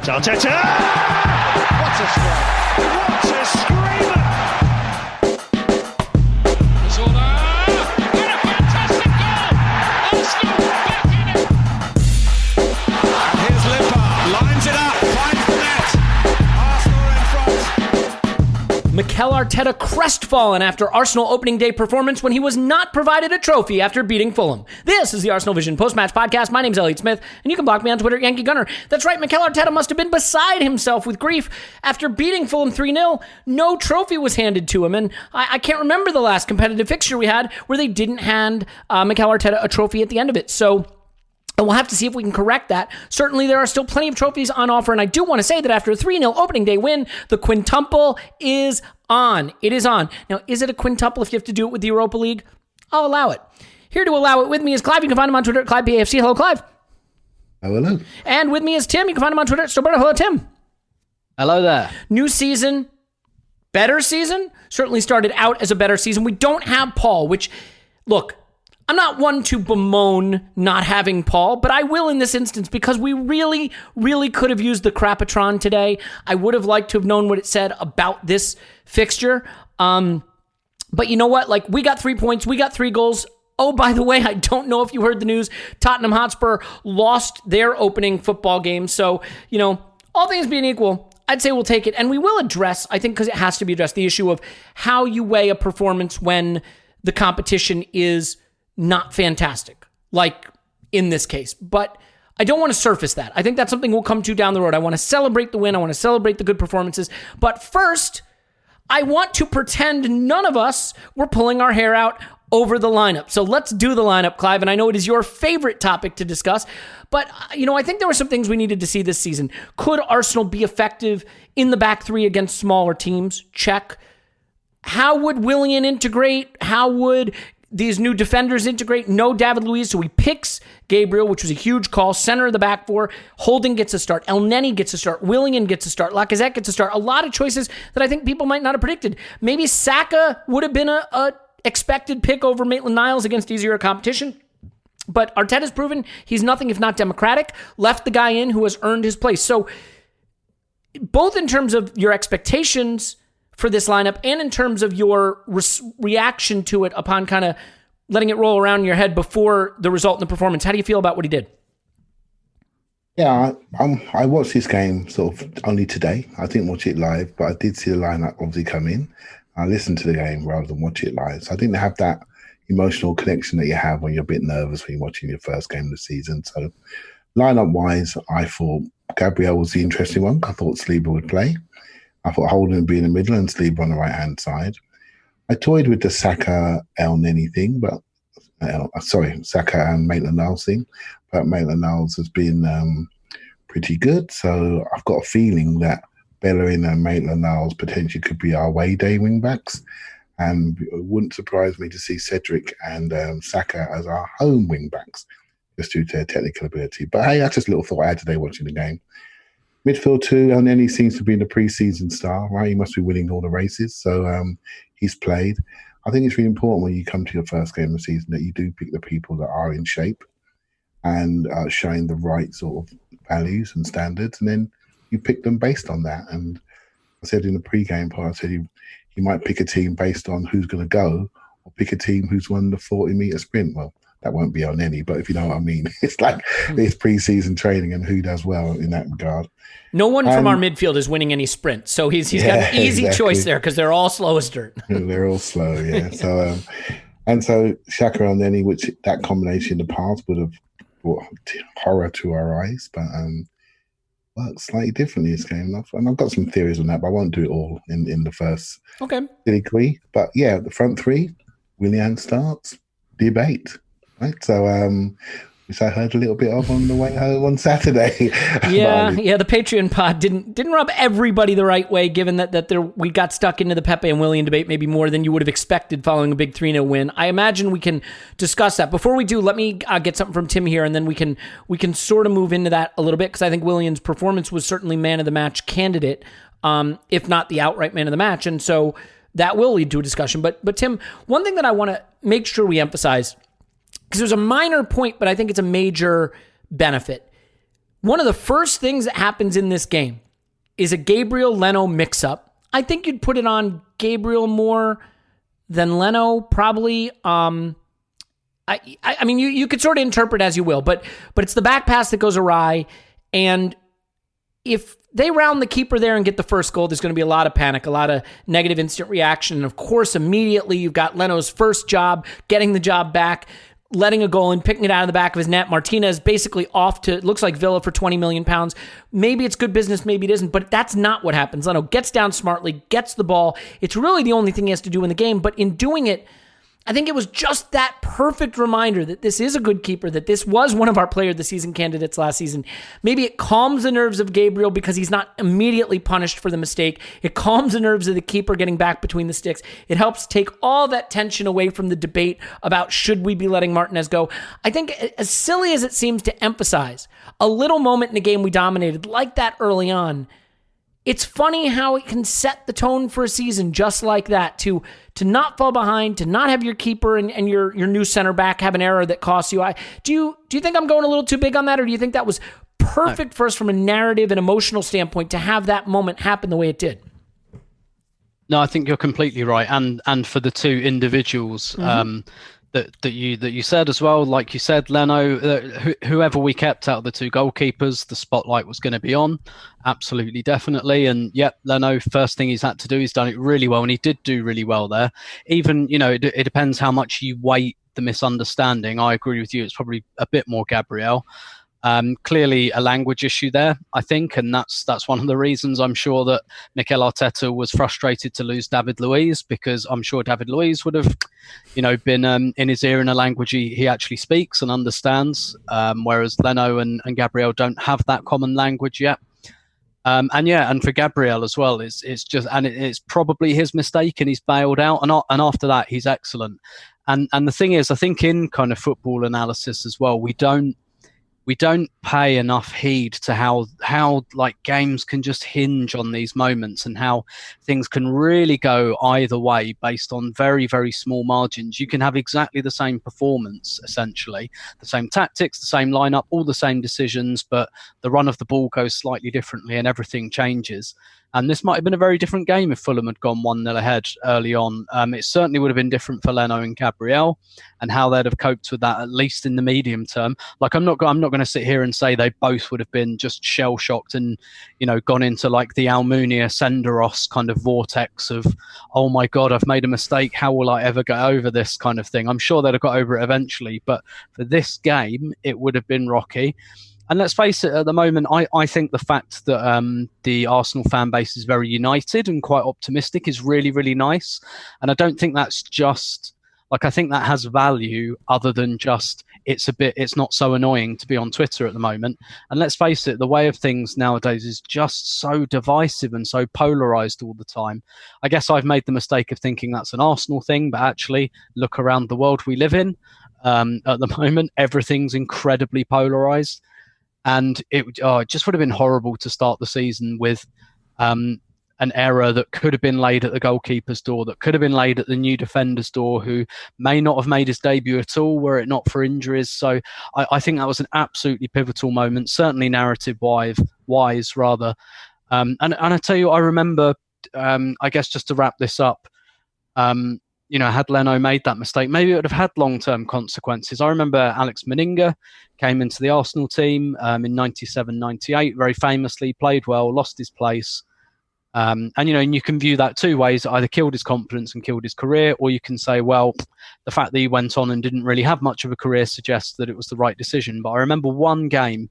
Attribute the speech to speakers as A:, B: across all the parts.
A: Arteta! What a strike! What a screamer! And a fantastic goal! Arsenal back in it! And here's Limpar, lines it up, finds the net. Arsenal are in front.
B: Mikel Arteta crestfallen after Arsenal opening day performance when he was not provided a trophy after beating Fulham. This is the Arsenal Vision post-match podcast. My name's Elliot Smith, and you can block me on Twitter, Yankee Gunner. That's right, Mikel Arteta must have been beside himself with grief after beating Fulham 3-0. No trophy was handed to him, and I can't remember the last competitive fixture we had where they didn't hand Mikel Arteta a trophy at the end of it. So and we'll have to see if we can correct that. Certainly, there are still plenty of trophies on offer, and I do want to say that after a 3-0 opening day win, the quintuple is on. It is on. Now, is it a quintuple if you have to do it with the Europa League? I'll allow it. Here to allow it with me is Clive. You can find him on Twitter at ClivePAFC. Hello, Clive.
C: Hello.
B: And with me is Tim. You can find him on Twitter at Roberto. Hello, Tim.
D: Hello there.
B: New season, better season. Certainly started out as a better season. We don't have Paul, which, look, I'm not one to bemoan not having Paul, but I will in this instance because we really, really could have used the Crapatron today. I would have liked to have known what it said about this fixture. But you know what? Like, we got 3 points. We got 3 goals. Oh, by the way, I don't know if you heard the news. Tottenham Hotspur lost their opening football game. So, you know, all things being equal, I'd say we'll take it. And we will address, I think because it has to be addressed, the issue of how you weigh a performance when the competition is not fantastic, like in this case. But I don't want to surface that. I think that's something we'll come to down the road. I want to celebrate the win. I want to celebrate the good performances. But first, I want to pretend none of us were pulling our hair out over the lineup. So let's do the lineup, Clive. And I know it is your favorite topic to discuss. But, you know, I think there were some things we needed to see this season. Could Arsenal be effective in the back three against smaller teams? Check. How would Willian integrate? How would these new defenders integrate? No David Luiz, so he picks Gabriel, which was a huge call. Center of the back four. Holding gets a start. El Neni gets a start. Willian gets a start. Lacazette gets a start. A lot of choices that I think people might not have predicted. Maybe Saka would have been a expected pick over Maitland-Niles against easier competition. But Arteta's proven he's nothing if not democratic. Left the guy in who has earned his place. So both in terms of your expectations for this lineup and in terms of your reaction to it upon kind of letting it roll around in your head before the result in the performance, how do you feel about what he did?
C: Yeah, I watched this game sort of only today. I didn't watch it live, but I did see the lineup obviously come in. I listened to the game rather than watch it live. So I didn't have that emotional connection that you have when you're a bit nervous when you're watching your first game of the season. So lineup-wise, I thought Gabriel was the interesting one. I thought Saliba would play. I thought Holden would be in the middle and Saliba on the right-hand side. I toyed with the Saka El Neni thing, but Saka and Maitland-Niles thing, but Maitland-Niles has been pretty good. So I've got a feeling that Bellerin and Maitland-Niles potentially could be our away day wing backs, and it wouldn't surprise me to see Cedric and Saka as our home wing backs, just due to their technical ability. But hey, that's just a little thought I had today watching the game. Midfield too, El Neni seems to be in the pre-season star, right? He must be winning all the races, so he's played. I think it's really important when you come to your first game of the season that you do pick the people that are in shape and are showing the right sort of values and standards, and then you pick them based on that. And I said in the pre-game part, I said you might pick a team based on who's going to go, or pick a team who's won the 40-metre sprint. Well, that won't be on any, but if you know what I mean, it's like it's pre-season training and who does well in that regard.
B: No one from our midfield is winning any sprints, so he's got an easy choice there because they're all slow as dirt.
C: They're all slow, yeah. So so Saka and Neni, which that combination in the past would have brought horror to our eyes, but worked slightly differently this game. And I've got some theories on that, but I won't do it all in the first degree. But yeah, the front three, Willian starts, debate. Right, so which I heard a little bit of on the way home on Saturday.
B: Yeah, the Patreon pod didn't rub everybody the right way, given that we got stuck into the Pepe and Willian debate maybe more than you would have expected following a big 3-0 win. I imagine we can discuss that. Before we do, let me get something from Tim here, and then we can sort of move into that a little bit, because I think Willian's performance was certainly man of the match candidate, if not the outright man of the match, and so that will lead to a discussion. But Tim, one thing that I want to make sure we emphasize, because there's a minor point, but I think it's a major benefit. one of the first things that happens in this game is a Gabriel Leno mix-up. I think you'd put it on Gabriel more than Leno, probably. I mean, you could sort of interpret as you will, but it's the back pass that goes awry, and if they round the keeper there and get the first goal, there's going to be a lot of panic, a lot of negative instant reaction, and of course, immediately you've got Leno's first job, getting the job back, letting a goal and picking it out of the back of his net. Martinez basically off to, it looks like Villa for 20 million pounds. Maybe it's good business, maybe it isn't, but that's not what happens. Leno gets down smartly, gets the ball. It's really the only thing he has to do in the game, but in doing it, I think it was just that perfect reminder that this is a good keeper, that this was one of our player of the season candidates last season. Maybe it calms the nerves of Gabriel because he's not immediately punished for the mistake. It calms the nerves of the keeper getting back between the sticks. It helps take all that tension away from the debate about should we be letting Martinez go. I think as silly as it seems to emphasize a little moment in a game we dominated like that early on, it's funny how it can set the tone for a season just like that, to not fall behind, to not have your keeper and your new center back have an error that costs you. Do you think I'm going a little too big on that, or do you think that was perfect for us from a narrative and emotional standpoint to have that moment happen the way it did?
D: No, I think you're completely right, and for the two individuals that you said as well, like you said, Leno, whoever we kept out of the two goalkeepers, the spotlight was going to be on, absolutely, definitely. And yep, Leno, first thing he's had to do, he's done it really well, and he did do really well there. Even, it depends how much you weight the misunderstanding. I agree with you, it's probably a bit more Gabriel. Clearly a language issue there, I think, and that's one of the reasons I'm sure that Mikel Arteta was frustrated to lose David Luiz, because I'm sure David Luiz would have, been in his ear in a language he actually speaks and understands, whereas Leno and Gabriel don't have that common language yet. And for Gabriel as well, it's just, and it's probably his mistake, and he's bailed out, and after that he's excellent. And the thing is, I think in kind of football analysis as well, we don't pay enough heed to how like games can just hinge on these moments, and how things can really go either way based on very, very small margins. You can have exactly the same performance, essentially, the same tactics, the same lineup, all the same decisions, but the run of the ball goes slightly differently and everything changes. And this might have been a very different game if Fulham had gone 1-0 ahead early on. It certainly would have been different for Leno and Gabriel, and how they'd have coped with that, at least in the medium term. Like, I'm not going to sit here and say they both would have been just shell shocked and, gone into like the Almunia Senderos kind of vortex of, oh my God, I've made a mistake. How will I ever get over this kind of thing? I'm sure they'd have got over it eventually, but for this game, it would have been rocky. And let's face it, at the moment, I think the fact that the Arsenal fan base is very united and quite optimistic is really, really nice. And I don't think that's just, like, I think that has value other than just it's not so annoying to be on Twitter at the moment. And let's face it, the way of things nowadays is just so divisive and so polarised all the time. I guess I've made the mistake of thinking that's an Arsenal thing, but actually, look around the world we live in. At the moment, everything's incredibly polarised. And it just would have been horrible to start the season with an error that could have been laid at the goalkeeper's door, that could have been laid at the new defender's door, who may not have made his debut at all were it not for injuries. So I think that was an absolutely pivotal moment, certainly narrative-wise, rather. And I tell you, I remember, I guess just to wrap this up, had Leno made that mistake, maybe it would have had long-term consequences. I remember Alex Meninga came into the Arsenal team in 97-98, very famously, played well, lost his place. And you can view that two ways: it either killed his confidence and killed his career, or you can say, well, the fact that he went on and didn't really have much of a career suggests that it was the right decision. But I remember one game,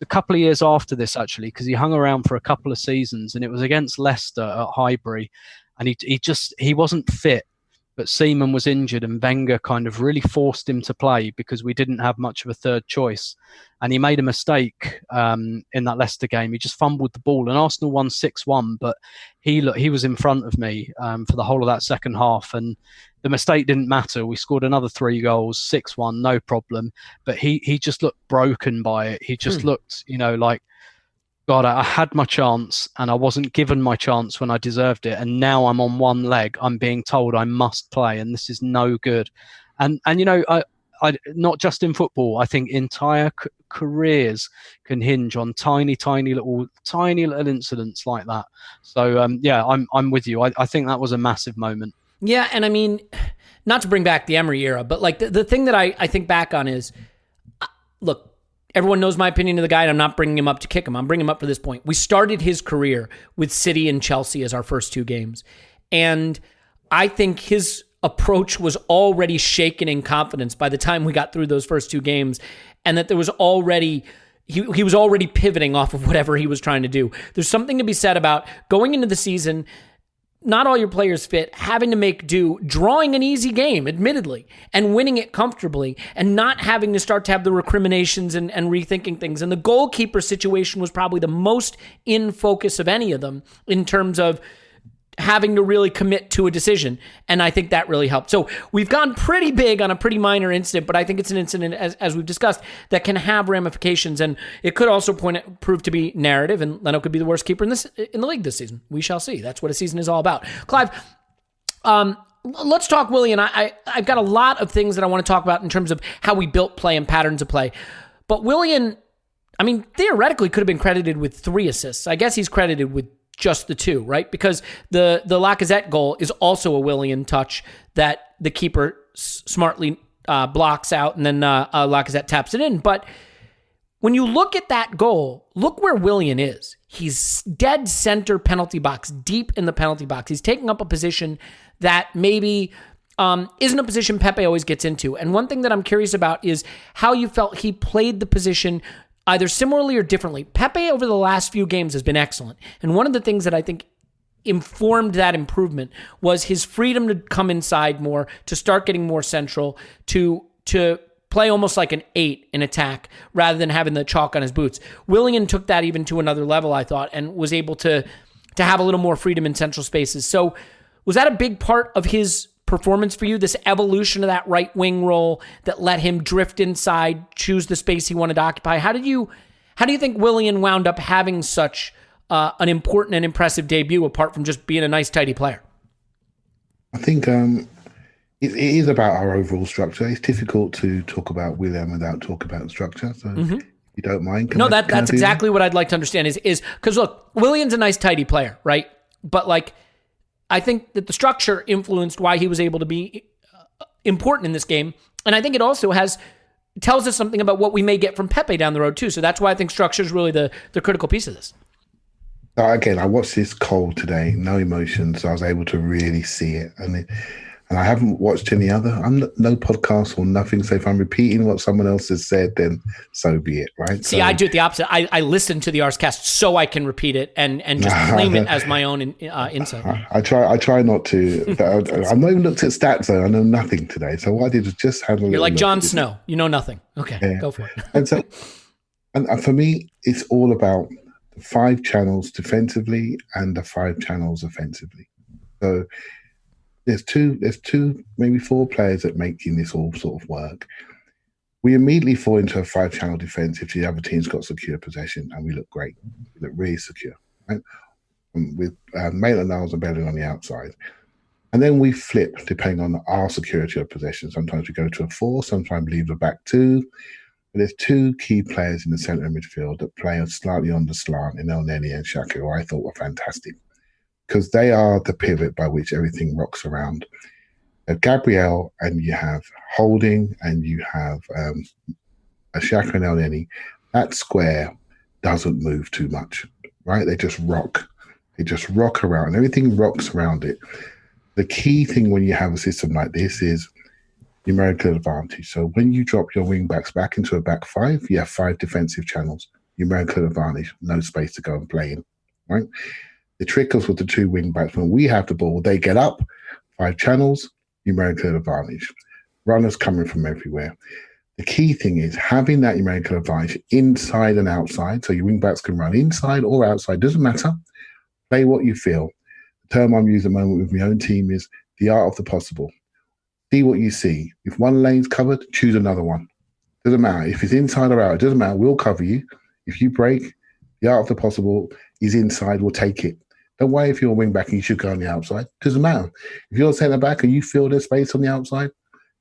D: a couple of years after this, actually, because he hung around for a couple of seasons, and it was against Leicester at Highbury, and he wasn't fit. But Seaman was injured, and Wenger kind of really forced him to play because we didn't have much of a third choice. And he made a mistake in that Leicester game. He just fumbled the ball, and Arsenal won 6-1. But he was in front of me for the whole of that second half, and the mistake didn't matter. We scored another 3 goals, 6-1, no problem. But he just looked broken by it. He just looked, like, God, I had my chance and I wasn't given my chance when I deserved it. And now I'm on one leg. I'm being told I must play, and this is no good. And I not just in football. I think entire careers can hinge on tiny little incidents like that. So I'm with you. I think that was a massive moment.
B: Yeah, and I mean, not to bring back the Emery era, but like the thing that I think back on is, look, everyone knows my opinion of the guy, and I'm not bringing him up to kick him. I'm bringing him up for this point. We started his career with City and Chelsea as our first two games, and I think his approach was already shaken in confidence by the time we got through those first two games, and that there was already he was already pivoting off of whatever he was trying to do. There's something to be said about going into the season, not all your players fit, having to make do, drawing an easy game, admittedly, and winning it comfortably, and not having to start to have the recriminations and rethinking things. And the goalkeeper situation was probably the most in focus of any of them in terms of having to really commit to a decision. And I think that really helped. So we've gone pretty big on a pretty minor incident, but I think it's an incident, as we've discussed, that can have ramifications. And it could also prove to be narrative, and Leno could be the worst keeper in the league this season. We shall see. That's what a season is all about. Clive, let's talk Willian. I've got a lot of things that I want to talk about in terms of how we built play and patterns of play. But Willian, I mean, theoretically could have been credited with 3 assists. I guess he's credited with just the 2, right? Because the Lacazette goal is also a Willian touch that the keeper smartly blocks out, and then Lacazette taps it in. But when you look at that goal, look where Willian is. He's dead center penalty box, deep in the penalty box. He's taking up a position that maybe isn't a position Pepe always gets into. And one thing that I'm curious about is how you felt he played the position either similarly or differently. Pepe over the last few games has been excellent. And one of the things that I think informed that improvement was his freedom to come inside more, to start getting more central, to play almost like an 8 in attack rather than having the chalk on his boots. Willian took that even to another level, I thought, and was able to have a little more freedom in central spaces. So was that a big part of his performance for you, this evolution of that right wing role that let him drift inside, choose the space he wanted to occupy? How do you think Willian wound up having such an important and impressive debut, apart from just being a nice, tidy player?
C: I think it is about our overall structure. It's difficult to talk about Willian without talking about structure. So if you don't mind.
B: That's exactly what I'd like to understand is because look, Willian's a nice, tidy player, right? But like, I think that the structure influenced why he was able to be important in this game. And I think it also tells us something about what we may get from Pepe down the road too. So that's why I think structure is really the critical piece of this.
C: Again, I watched this cold today, no emotions. So I was able to really see it. And I haven't watched any other. No podcast or nothing. So if I'm repeating what someone else has said, then so be it, right?
B: See, I do it the opposite. I listen to the Arscast so I can repeat it and just claim it as my own insight.
C: I try not to. I've not even looked at stats though. I know nothing today. So what I did was just have a little.
B: You're like Jon Snow. You know nothing. Okay, yeah. Go for it.
C: And for me, it's all about the 5 channels defensively and the 5 channels offensively. So there's two, maybe 4 players that making this all sort of work. We immediately fall into a 5-channel defense if the other team's got secure possession, and we look great. We look really secure, right? With Maitland-Niles and Bellerin on the outside. And then we flip depending on our security of possession. Sometimes we go to a 4, sometimes leave the back 2. But there's 2 key players in the centre of midfield that play slightly on the slant in Elneny and Xhaka, who I thought were fantastic, because they are the pivot by which everything rocks around. Gabriel, and you have Holding, and you have Xhaka and Elneny. That square doesn't move too much, right? They just rock. They just rock around. Everything rocks around it. The key thing when you have a system like this is numerical advantage. So when you drop your wing backs back into a back 5, you have 5 defensive channels. Numerical advantage, no space to go and play in, right? The trick is with the 2 wing backs, when we have the ball, they get up, 5 channels, numerical advantage. Runners coming from everywhere. The key thing is having that numerical advantage inside and outside. So your wing backs can run inside or outside, doesn't matter. Play what you feel. The term I'm using at the moment with my own team is the art of the possible. See what you see. If one lane's covered, choose another one. Doesn't matter. If it's inside or out, it doesn't matter. We'll cover you. If you break, the art of the possible is inside, we'll take it. Don't worry if you're a wing back and you should go on the outside. Doesn't matter. If you're a centre back and you feel there's space on the outside,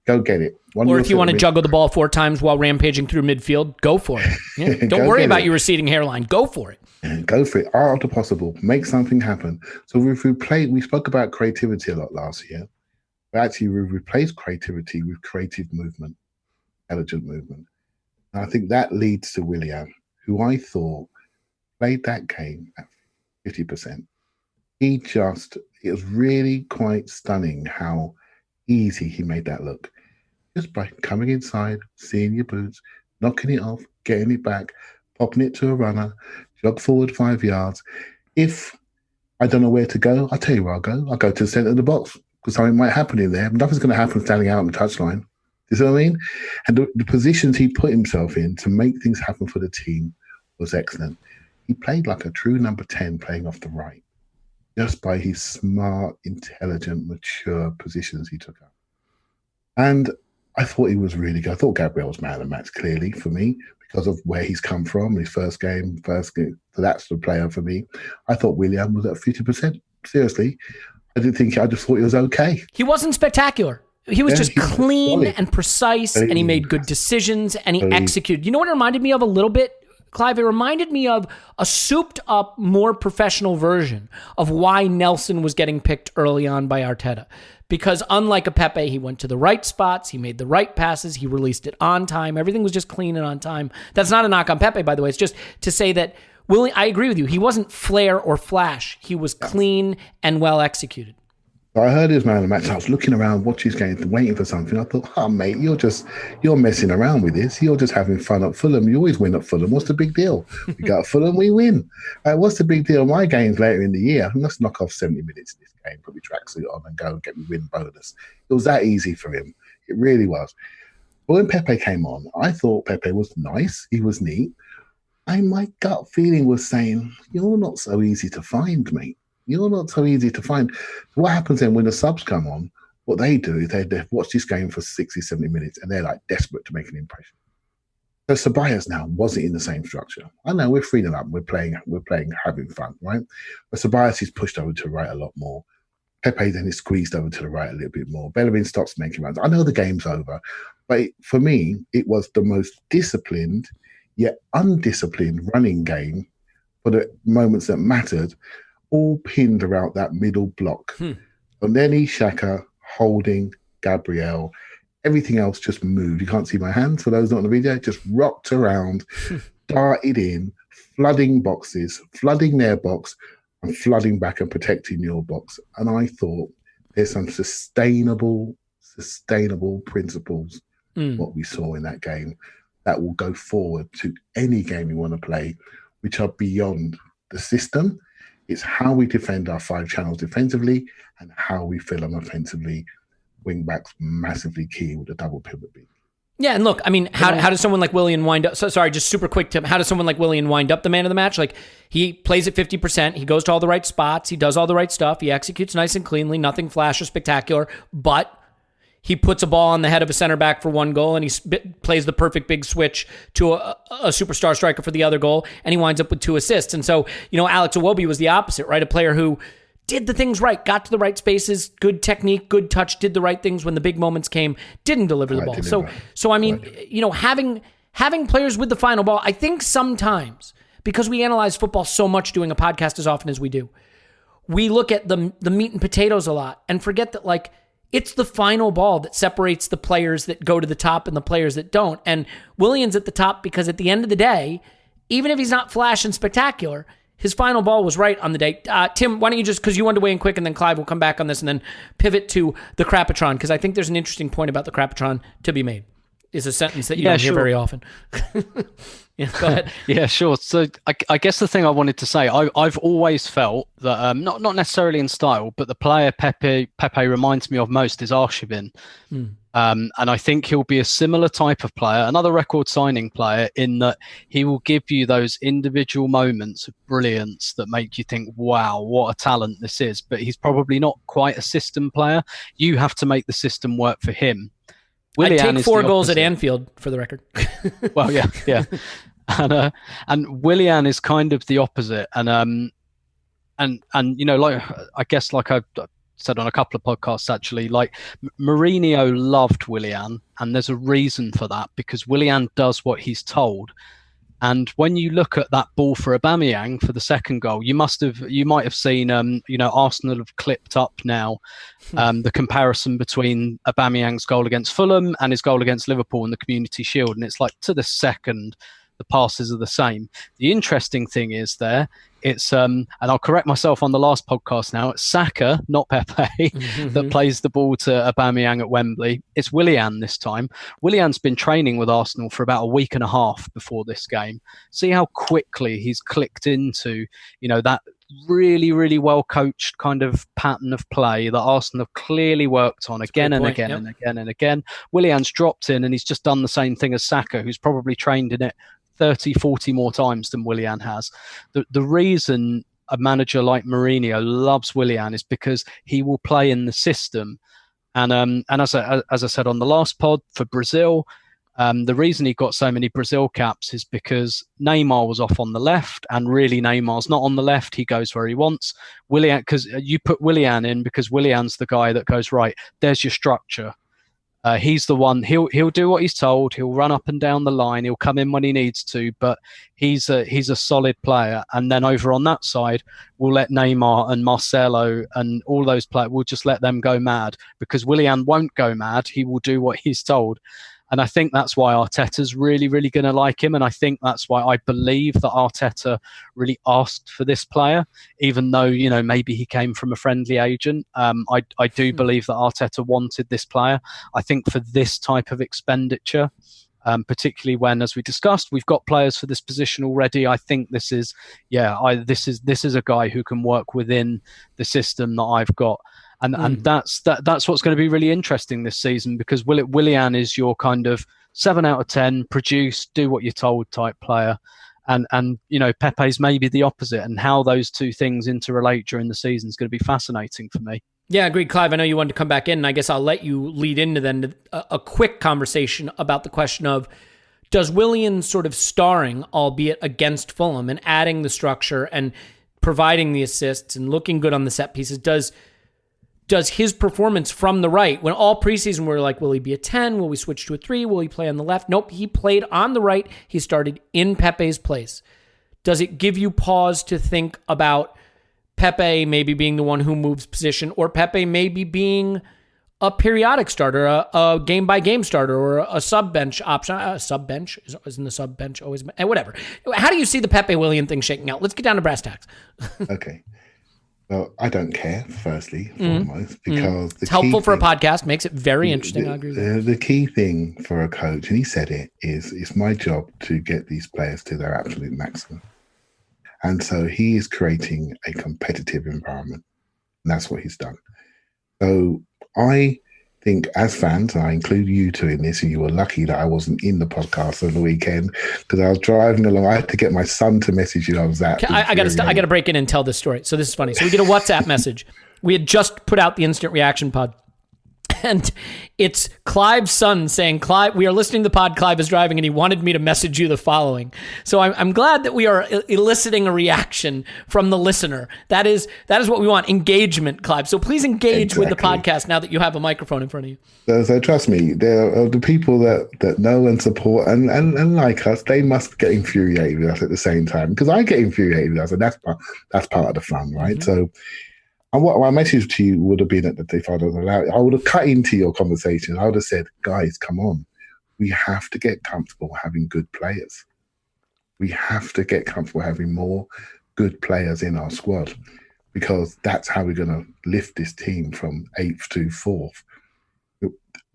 C: Go get it.
B: Or if you want to juggle the ball 4 times while rampaging through midfield, go for it. Yeah, don't worry about your receding hairline. Go for it.
C: Go for it. Art of the possible. Make something happen. So we spoke about creativity a lot last year. But actually, we've replaced creativity with creative movement, intelligent movement. And I think that leads to Willian, who I thought played that game at 50%. It was really quite stunning how easy he made that look. Just by coming inside, seeing your boots, knocking it off, getting it back, popping it to a runner, jog forward 5 yards. If I don't know where to go, I'll tell you where I'll go. I'll go to the centre of the box because something might happen in there. Nothing's going to happen standing out on the touchline. You see what I mean? And the positions he put himself in to make things happen for the team was excellent. He played like a true number 10 playing off the right, just by his smart, intelligent, mature positions he took up. And I thought he was really good. I thought Gabriel was man of the match, clearly, for me, because of where he's come from, his first game. So that's the player for me. I thought Willian was at 50%. Seriously. I just thought he was okay.
B: He wasn't spectacular. He was just clean and precise, and he made good decisions, and he executed. You know what it reminded me of a little bit, Clive? It reminded me of a souped-up, more professional version of why Nelson was getting picked early on by Arteta. Because unlike a Pepe, he went to the right spots, he made the right passes, he released it on time, everything was just clean and on time. That's not a knock on Pepe, by the way. It's just to say that, Willian, I agree with you, he wasn't flair or flash. He was clean and well executed.
C: I heard his man of the match. I was looking around, watching his game, waiting for something. I thought, oh, mate, you're messing around with this. You're just having fun at Fulham. You always win at Fulham. What's the big deal? We go to Fulham, we win. What's the big deal? My game's later in the year. Let's knock off 70 minutes in this game, put my tracksuit on and go and get me win bonus. It was that easy for him. It really was. But when Pepe came on, I thought Pepe was nice. He was neat. And my gut feeling was saying, you're not so easy to find, mate. You're not so easy to find. What happens then when the subs come on, what they do is they watch this game for 60, 70 minutes and they're like desperate to make an impression. So Ceballos now wasn't in the same structure. I know we're 3-0 up, we're playing, having fun, right? But Ceballos is pushed over to the right a lot more. Pepe then is squeezed over to the right a little bit more. Bellerin stops making runs. I know the game's over, but for me, it was the most disciplined yet undisciplined running game for the moments that mattered, all pinned around that middle block. And then Xhaka, Holding, Gabriel, everything else just moved. You can't see my hands for those not on the video. Just rocked around, darted in, flooding boxes, flooding their box, and flooding back and protecting your box. And I thought there's some sustainable principles what we saw in that game that will go forward to any game we want to play, which are beyond the system. It's how we defend our 5 channels defensively and how we fill them offensively. Wing backs massively key with a double pivot beat.
B: Yeah, and look, I mean, how does someone like Willian wind up? So sorry, just super quick tip. How does someone like Willian wind up the man of the match? Like, he plays at 50%. He goes to all the right spots. He does all the right stuff. He executes nice and cleanly. Nothing flash or spectacular, but he puts a ball on the head of a center back for 1 goal, and he plays the perfect big switch to a superstar striker for the other goal, and he winds up with 2 assists. And so, Alex Iwobi was the opposite, right? A player who did the things right, got to the right spaces, good technique, good touch, did the right things when the big moments came, didn't deliver the ball. So I mean, having players with the final ball, I think sometimes, because we analyze football so much doing a podcast as often as we do, we look at the meat and potatoes a lot and forget that, like, it's the final ball that separates the players that go to the top and the players that don't. And Willian's at the top because at the end of the day, even if he's not flash and spectacular, his final ball was right on the day. Tim, why don't you just, because you wanted to weigh in quick, and then Clive will come back on this and then pivot to the Crapatron, because I think there's an interesting point about the Crapatron to be made. Is a sentence that you don't hear very often. Yeah, go ahead.
D: Yeah, sure. So I guess the thing I wanted to say, I've always felt that, not necessarily in style, but the player Pepe reminds me of most is Arshavin. And I think he'll be a similar type of player, another record signing player, in that he will give you those individual moments of brilliance that make you think, wow, what a talent this is. But he's probably not quite a system player. You have to make the system work for him.
B: I'd take 4 goals at Anfield, for the record.
D: Well, yeah. And Willian is kind of the opposite. And like I guess, like I've said on a couple of podcasts actually, like Mourinho loved Willian, and there's a reason for that, because Willian does what he's told. And when you look at that ball for Aubameyang for the second goal, you might have seen, Arsenal have clipped up now the comparison between Aubameyang's goal against Fulham and his goal against Liverpool in the Community Shield, and it's like to the second, the passes are the same. The interesting thing is it's and I'll correct myself on the last podcast now, it's Saka, not Pepe, that plays the ball to Aubameyang at Wembley. It's Willian this time. Willian's been training with Arsenal for about a week and a half before this game. See how quickly he's clicked into, that really, really well coached kind of pattern of play that Arsenal have clearly worked on again and again and again and again. Willian's dropped in and he's just done the same thing as Saka, who's probably trained in it 30, 40 more times than Willian has. The reason a manager like Mourinho loves Willian is because he will play in the system. And as I said on the last pod, for Brazil, the reason he got so many Brazil caps is because Neymar was off on the left, and really Neymar's not on the left. He goes where he wants. Willian, because you put Willian in because Willian's the guy that goes, right, there's your structure. He's the one. He'll do what he's told. He'll run up and down the line. He'll come in when he needs to. But he's a solid player. And then over on that side, we'll let Neymar and Marcelo and all those players. We'll just let them go mad, because Willian won't go mad. He will do what he's told. And I think that's why Arteta's really, really going to like him. And I think that's why I believe that Arteta really asked for this player, even though, maybe he came from a friendly agent. I do believe that Arteta wanted this player. I think for this type of expenditure, particularly when, as we discussed, we've got players for this position already. I think this is a guy who can work within the system that I've got. And that's what's going to be really interesting this season, because Willian is your kind of 7 out of 10, produce, do what you're told type player. And Pepe's maybe the opposite, and how those two things interrelate during the season is going to be fascinating for me.
B: Yeah, agreed, Clive. I know you wanted to come back in, and I guess I'll let you lead into then a quick conversation about the question of, does Willian sort of starring, albeit against Fulham, and adding the structure and providing the assists and looking good on the set pieces, does his performance from the right, when all preseason we were like, will he be a 10? Will we switch to a 3? Will he play on the left? Nope, he played on the right. He started in Pepe's place. Does it give you pause to think about Pepe maybe being the one who moves position, or Pepe maybe being a periodic starter, a game-by-game starter, or a sub-bench option? Sub-bench? Isn't the sub-bench always? Whatever. How do you see the Pepe-Willian thing shaking out? Let's get down to brass tacks.
C: Okay. Well, I don't care, firstly, foremost, because
B: it's helpful for a podcast, makes it very interesting. I agree with that.
C: The key thing for a coach, and he said it, is it's my job to get these players to their absolute maximum. And so he is creating a competitive environment, and that's what he's done. So I think, as fans, and I include you two in this, and you were lucky that I wasn't in the podcast over the weekend because I was driving along. I had to get my son to message you. I was at.
B: I got to break in and tell this story. So this is funny. So we get a WhatsApp message. We had just put out the instant reaction pod, and it's Clive's son saying, "Clive, we are listening to the pod. Clive is driving, and he wanted me to message you the following." So I'm glad that we are eliciting a reaction from the listener. That is what we want, engagement, Clive. So please engage with the podcast now that you have a microphone in front of you.
C: So trust me, there are the people that know and support and like us. They must get infuriated with us at the same time, because I get infuriated with us, and that's part of the fun, right? So. And what my message to you would have been that if I was allowed, I would have cut into your conversation. I would have said, guys, come on. We have to get comfortable having good players. We have to get comfortable having more good players in our squad, because that's how we're going to lift this team from 8th to 4th.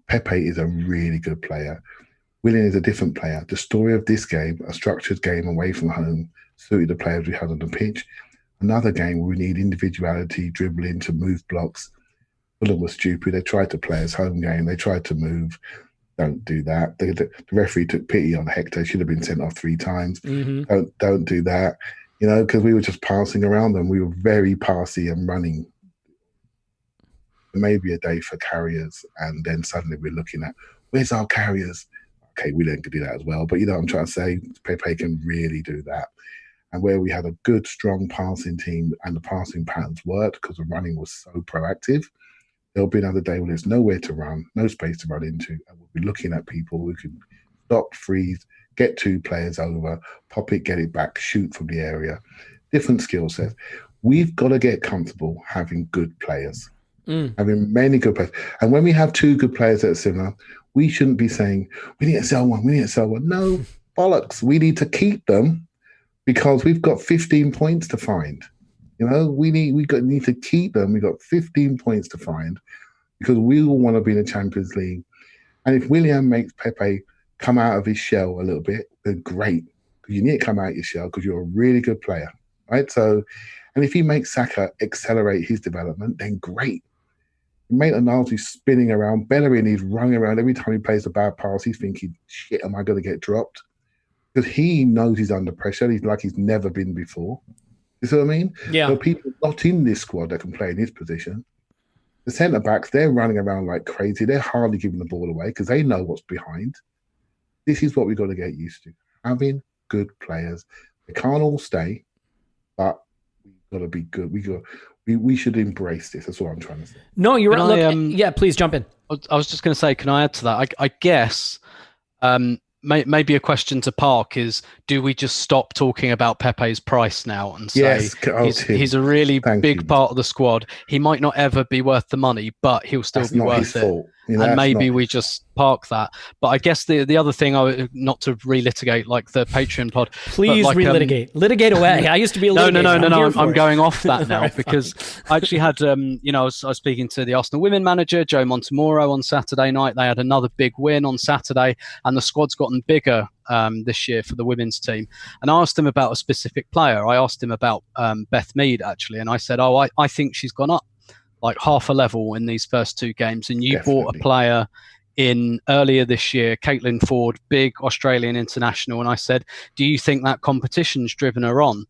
C: Pepe is a really good player. Willian is a different player. The story of this game, a structured game away from home, suited the players we had on the pitch. Another game where we need individuality, dribbling to move blocks. Fulham was stupid. They tried to play as home game. They tried to move. Don't do that. The referee took pity on Hector. Should have been sent off 3 times. Don't do that. Because we were just passing around them. We were very passy and running. Maybe a day for carriers, and then suddenly we're looking at, where's our carriers? Okay, Willian could do that as well. But what I'm trying to say, Pepe can really do that. And where we had a good, strong passing team and the passing patterns worked because the running was so proactive, There'll be another day when there's nowhere to run, no space to run into, and we'll be looking at people who can stop, freeze, get 2 players over, pop it, get it back, shoot from the area. Different skill sets. We've got to get comfortable having good players, having many good players. And when we have 2 good players that are similar, we shouldn't be saying, we need to sell one, we need to sell one. No, bollocks. We need to keep them because we've got 15 points to find. We need to keep them. We've got 15 points to find because we all want to be in the Champions League. And if Willian makes Pepe come out of his shell a little bit, then great. You need to come out of your shell because you're a really good player, right? So, and if he makes Saka accelerate his development, then great. Maitland-Niles spinning around. Bellerin, he's running around. Every time he plays a bad pass, he's thinking, shit, am I going to get dropped? Because he knows he's under pressure. He's like he's never been before. You see what I mean?
B: Yeah.
C: So people not in this squad that can play in his position. The centre-backs, they're running around like crazy. They're hardly giving the ball away because they know what's behind. This is what we've got to get used to. Having good players. They can't all stay, but we've got to be good. We should embrace this. That's what I'm trying to say.
B: No, you're right. Look, yeah, please jump in.
D: I was just going to say, can I add to that? I guess maybe a question to Park is, do we just stop talking about Pepe's price now and say he's a really big part of the squad? He might not ever be worth the money, but he'll still be worth it. And maybe we just park that. But I guess the other thing, not to relitigate like the Patreon pod.
B: Please
D: like,
B: relitigate. Litigate away. I used to be a litigator.
D: No. I'm going off that now
B: Right,
D: because I actually had, I was speaking to the Arsenal women manager, Joe Montemuro, on Saturday night. They had another big win on Saturday, and the squad's gotten bigger this year for the women's team. And I asked him about a specific player. I asked him about Beth Mead, actually, and I said, I think she's gone up like half a level in these first 2 games. And you bought a player in earlier this year, Caitlin Ford, big Australian international. And I said, do you think that competition's driven her on?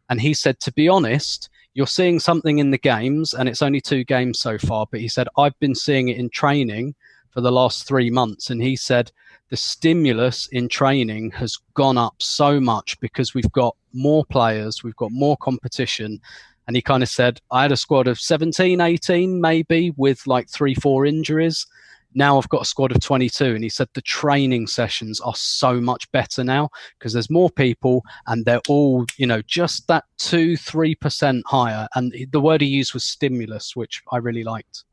D: And he said, to be honest, you're seeing something in the games, and it's only 2 games so far. But he said, I've been seeing it in training for the last 3 months. And he said, the stimulus in training has gone up so much because we've got more players, we've got more competition. And he kind of said, I had a squad of 17, 18, maybe, with like 3-4 injuries. Now I've got a squad of 22. And he said the training sessions are so much better now because there's more people and they're all, just that 2-3% higher. And the word he used was stimulus, which I really liked.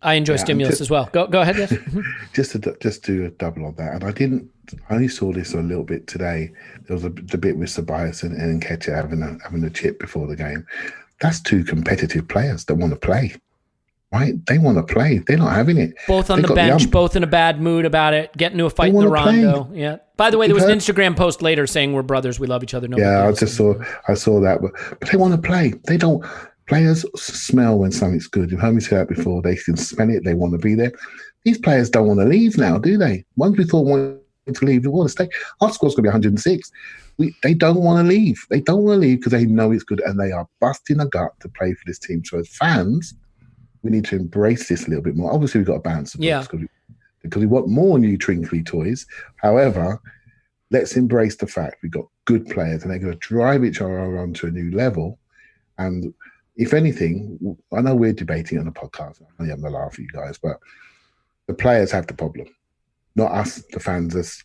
B: I enjoy stimulus as well. Go ahead. Yes.
C: just do a double on that. And I only saw this a little bit today. There was the bit with Ceballos and Nketiah having a chip before the game. That's 2 competitive players that want to play, right? They want to play. They're not having it.
B: Both on the bench, both in a bad mood about it, getting into a fight in the rondo. Yeah. By the way, there was an Instagram post later saying we're brothers, we love each other.
C: I saw that, but they want to play. They don't. Players smell when something's good. You've heard me say that before. They can smell it. They want to be there. These players don't want to leave now, do they? Once we thought wanted to leave, they want to stay. Our score's going to be 106. They don't want to leave. They don't want to leave because they know it's good and they are busting a gut to play for this team. So as fans, we need to embrace this a little bit more. Obviously, we've got to balance the books because we want more new twinkly toys. However, let's embrace the fact we've got good players and they're going to drive each other on to a new level. And if anything, I know we're debating on the podcast. I'm going to laugh at you guys, but the players have the problem, not us, the fans, as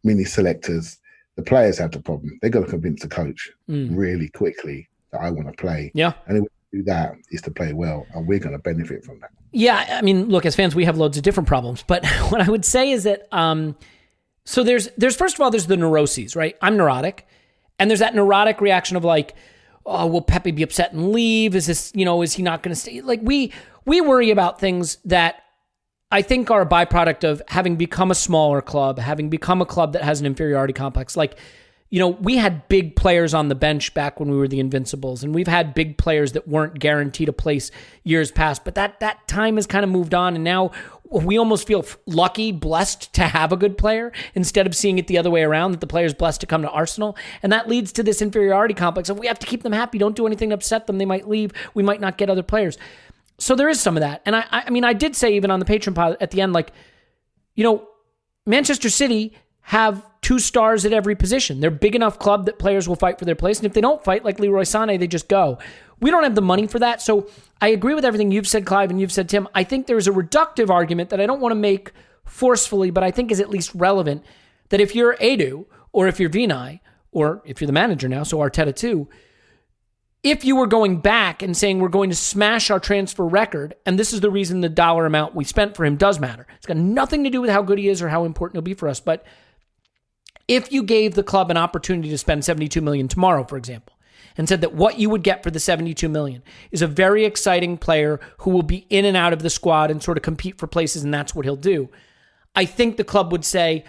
C: mini selectors. The players have the problem. They've got to convince the coach really quickly that I want to play.
B: Yeah.
C: And the way to do that is to play well, and we're going to benefit from that.
B: Yeah, I mean, look, as fans, we have loads of different problems. But what I would say is that, so there's first of all, there's the neuroses, right? I'm neurotic. And there's that neurotic reaction of like, oh, will Pepe be upset and leave? Is this, is he not going to stay? Like we worry about things that I think are a byproduct of having become a smaller club, having become a club that has an inferiority complex. Like, we had big players on the bench back when we were the Invincibles, and we've had big players that weren't guaranteed a place years past. But that time has kind of moved on, and now we almost feel lucky, blessed to have a good player instead of seeing it the other way around, that the player's blessed to come to Arsenal. And that leads to this inferiority complex of we have to keep them happy. Don't do anything to upset them. They might leave. We might not get other players. So there is some of that. And I mean, I did say even on the Patreon pod at the end, like, Manchester City have two stars at every position. They're a big enough club that players will fight for their place. And if they don't fight, like Leroy Sané, they just go. We don't have the money for that. So I agree with everything you've said, Clive, and you've said, Tim. I think there's a reductive argument that I don't want to make forcefully, but I think is at least relevant, that if you're Edu, or if you're Vinay, or if you're the manager now, so Arteta too, if you were going back and saying we're going to smash our transfer record, and this is the reason the dollar amount we spent for him does matter. It's got nothing to do with how good he is or how important he'll be for us. But if you gave the club an opportunity to spend $72 million tomorrow, for example, and said that what you would get for the $72 million is a very exciting player who will be in and out of the squad and sort of compete for places, and that's what he'll do, I think the club would say,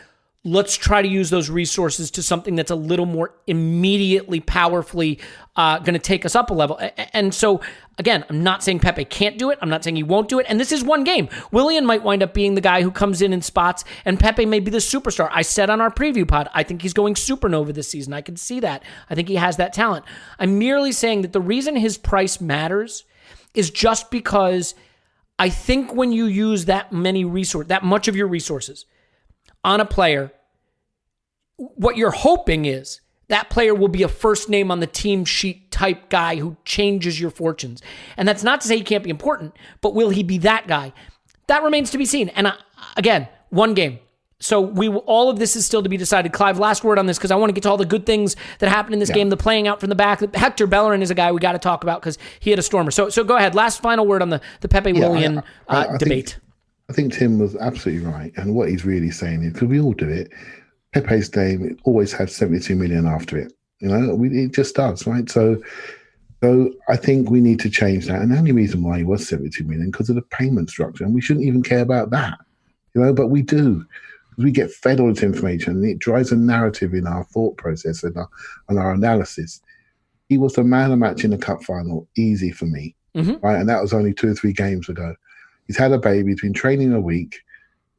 B: let's try to use those resources to something that's a little more immediately, powerfully going to take us up a level. And so, again, I'm not saying Pepe can't do it. I'm not saying he won't do it. And this is one game. Willian might wind up being the guy who comes in spots, and Pepe may be the superstar. I said on our preview pod, I think he's going supernova this season. I can see that. I think he has that talent. I'm merely saying that the reason his price matters is just because I think when you use that much of your resources on a player, what you're hoping is that player will be a first name on the team sheet type guy who changes your fortunes. And that's not to say he can't be important, but will he be that guy? That remains to be seen. And again, one game. So all of this is still to be decided. Clive, last word on this, because I want to get to all the good things that happened in this game, the playing out from the back. Hector Bellerin is a guy we got to talk about because he had a stormer. So go ahead. Last final word on the Pepe Willian debate.
C: I think Tim was absolutely right. And what he's really saying is, because we all do it, Pepe's name always had 72 million after it. It just does, right? So I think we need to change that. And the only reason why he was 72 million because of the payment structure. And we shouldn't even care about that, but we do. We get fed all this information and it drives a narrative in our thought process and our analysis. He was the man of the match in the cup final, easy for me, right? And that was only 2 or 3 games ago. He's had a baby, he's been training a week.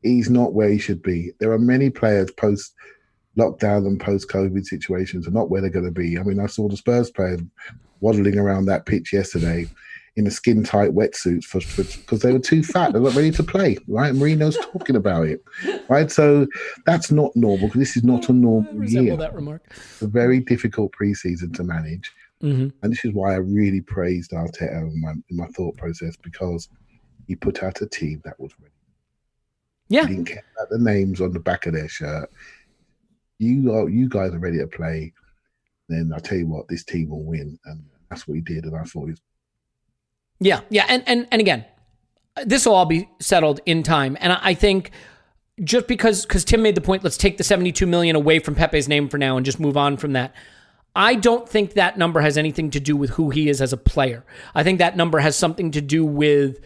C: He's not where he should be. There are many players post-lockdown and post-COVID situations are not where they're going to be. I mean, I saw the Spurs players waddling around that pitch yesterday in a skin-tight wetsuits because they were too fat. They're not ready to play, right? Marino's talking about it, right? So that's not normal because this is not a normal year.
B: That remark.
C: It's a very difficult preseason to manage. And this is why I really praised Arteta in my thought process because he put out a team that was ready.
B: Yeah.
C: He didn't care about the names on the back of their shirt. You guys are ready to play. Then I tell you what, this team will win, and that's what he did. And I thought he was.
B: Yeah. And again, this will all be settled in time. And I think just because Tim made the point, let's take the 72 million away from Pepe's name for now and just move on from that. I don't think that number has anything to do with who he is as a player. I think that number has something to do with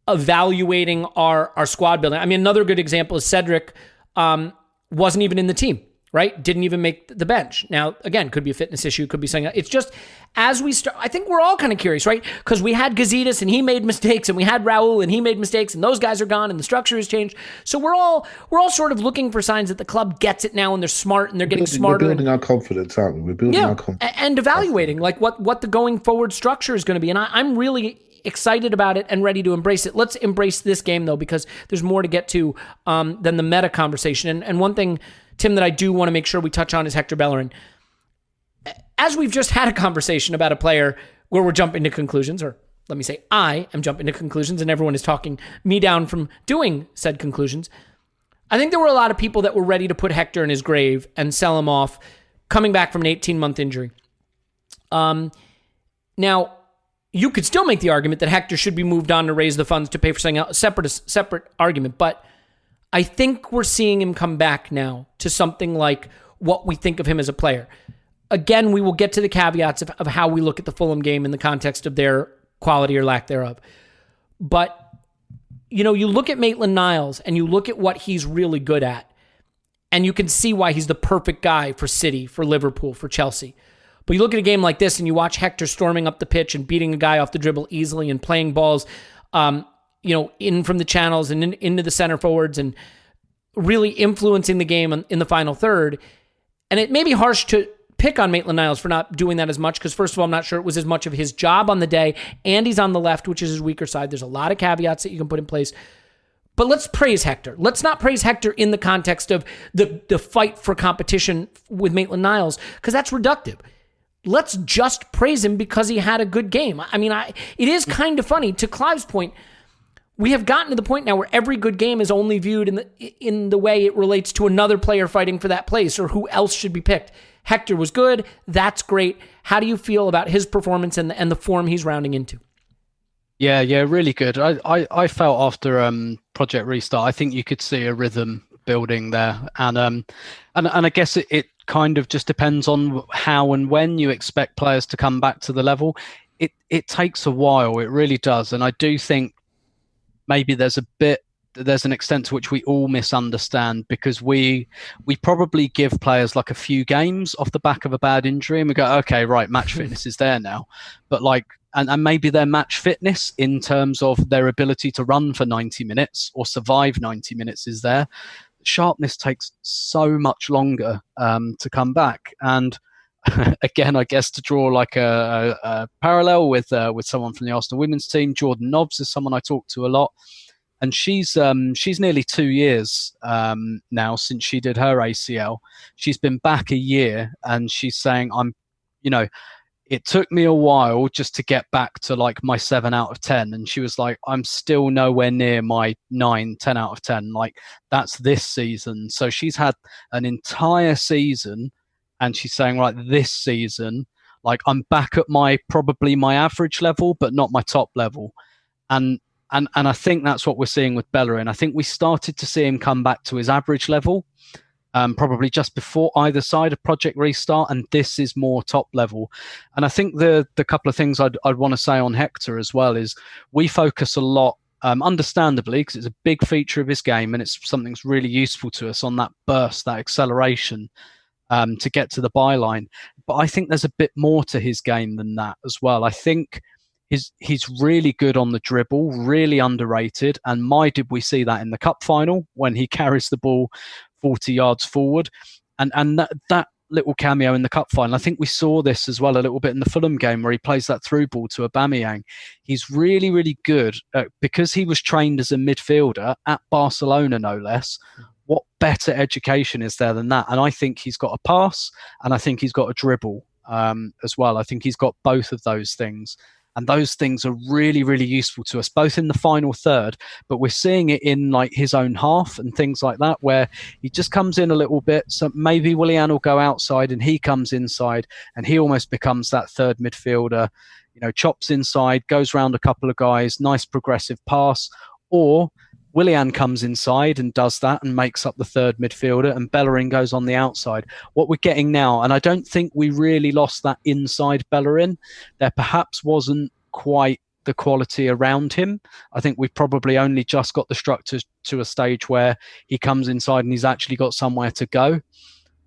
B: evaluating our squad building. I mean, another good example is Cedric wasn't even in the team, right? Didn't even make the bench. Now, again, could be a fitness issue, could be something else. It's just, as we start, I think we're all kind of curious, right? Because we had Gazidis and he made mistakes, and we had Raul and he made mistakes, and those guys are gone and the structure has changed. So we're all sort of looking for signs that the club gets it now and they're smart and they're getting smarter.
C: We're building our confidence, aren't we? We're building our confidence.
B: And evaluating like what the going forward structure is going to be. And I'm really excited about it and ready to embrace it. Let's embrace this game, though, because there's more to get to than the meta conversation. And one thing, Tim, that I do want to make sure we touch on is Hector Bellerin. As we've just had a conversation about a player where we're jumping to conclusions, or let me say I am jumping to conclusions and everyone is talking me down from doing said conclusions, I think there were a lot of people that were ready to put Hector in his grave and sell him off coming back from an 18-month injury. Now, you could still make the argument that Hector should be moved on to raise the funds to pay for something else, separate argument, but I think we're seeing him come back now to something like what we think of him as a player. Again, we will get to the caveats of how we look at the Fulham game in the context of their quality or lack thereof. But, you look at Maitland-Niles and you look at what he's really good at, and you can see why he's the perfect guy for City, for Liverpool, for Chelsea. But you look at a game like this and you watch Hector storming up the pitch and beating a guy off the dribble easily and playing balls, in from the channels and into the center forwards and really influencing the game in the final third. And it may be harsh to pick on Maitland-Niles for not doing that as much because, first of all, I'm not sure it was as much of his job on the day, and he's on the left, which is his weaker side. There's a lot of caveats that you can put in place. But let's praise Hector. Let's not praise Hector in the context of the fight for competition with Maitland-Niles, because that's reductive. Let's just praise him because he had a good game. I mean, it is kind of funny. To Clive's point, we have gotten to the point now where every good game is only viewed in the way it relates to another player fighting for that place or who else should be picked. Hector was good. That's great. How do you feel about his performance and the form he's rounding into?
D: Yeah, really good. I felt after Project Restart, I think you could see a rhythm building there, and I guess it kind of just depends on how and when you expect players to come back to the level. It takes a while, it really does, and I do think maybe there's an extent to which we all misunderstand, because we probably give players like a few games off the back of a bad injury, and we go, okay, right, match fitness is there now, but like. And maybe their match fitness in terms of their ability to run for 90 minutes or survive 90 minutes is there. Sharpness takes so much longer to come back. And again, I guess to draw like a parallel with someone from the Arsenal women's team, Jordan Nobbs is someone I talk to a lot. And she's nearly 2 years now since she did her ACL. She's been back a year, and she's saying, it took me a while just to get back to like my 7 out of 10. And she was like, I'm still nowhere near my 9, 10 out of 10. Like, that's this season. So she's had an entire season, and she's saying, right, this season, like, I'm back at probably my average level, but not my top level. And I think that's what we're seeing with Bellerin. I think we started to see him come back to his average level, probably just before either side of Project Restart, and this is more top level. And I think the couple of things I'd want to say on Hector as well is we focus a lot, understandably, because it's a big feature of his game and it's something that's really useful to us, on that burst, that acceleration to get to the byline. But I think there's a bit more to his game than that as well. I think he's really good on the dribble, really underrated. And did we see that in the cup final when he carries the ball 40 yards forward, and that little cameo in the cup final. I think we saw this as well a little bit in the Fulham game where he plays that through ball to Aubameyang. He's really, really good because he was trained as a midfielder at Barcelona, no less. What better education is there than that? And I think he's got a pass, and I think he's got a dribble as well. I think he's got both of those things. And those things are really, really useful to us, both in the final third, but we're seeing it in like his own half and things like that, where he just comes in a little bit. So maybe Willian will go outside and he comes inside, and he almost becomes that third midfielder, chops inside, goes round a couple of guys, nice progressive pass. Or Willian comes inside and does that and makes up the third midfielder, and Bellerin goes on the outside. What we're getting now, and I don't think we really lost that inside Bellerin. There perhaps wasn't quite the quality around him. I think we've probably only just got the structure to a stage where he comes inside and he's actually got somewhere to go.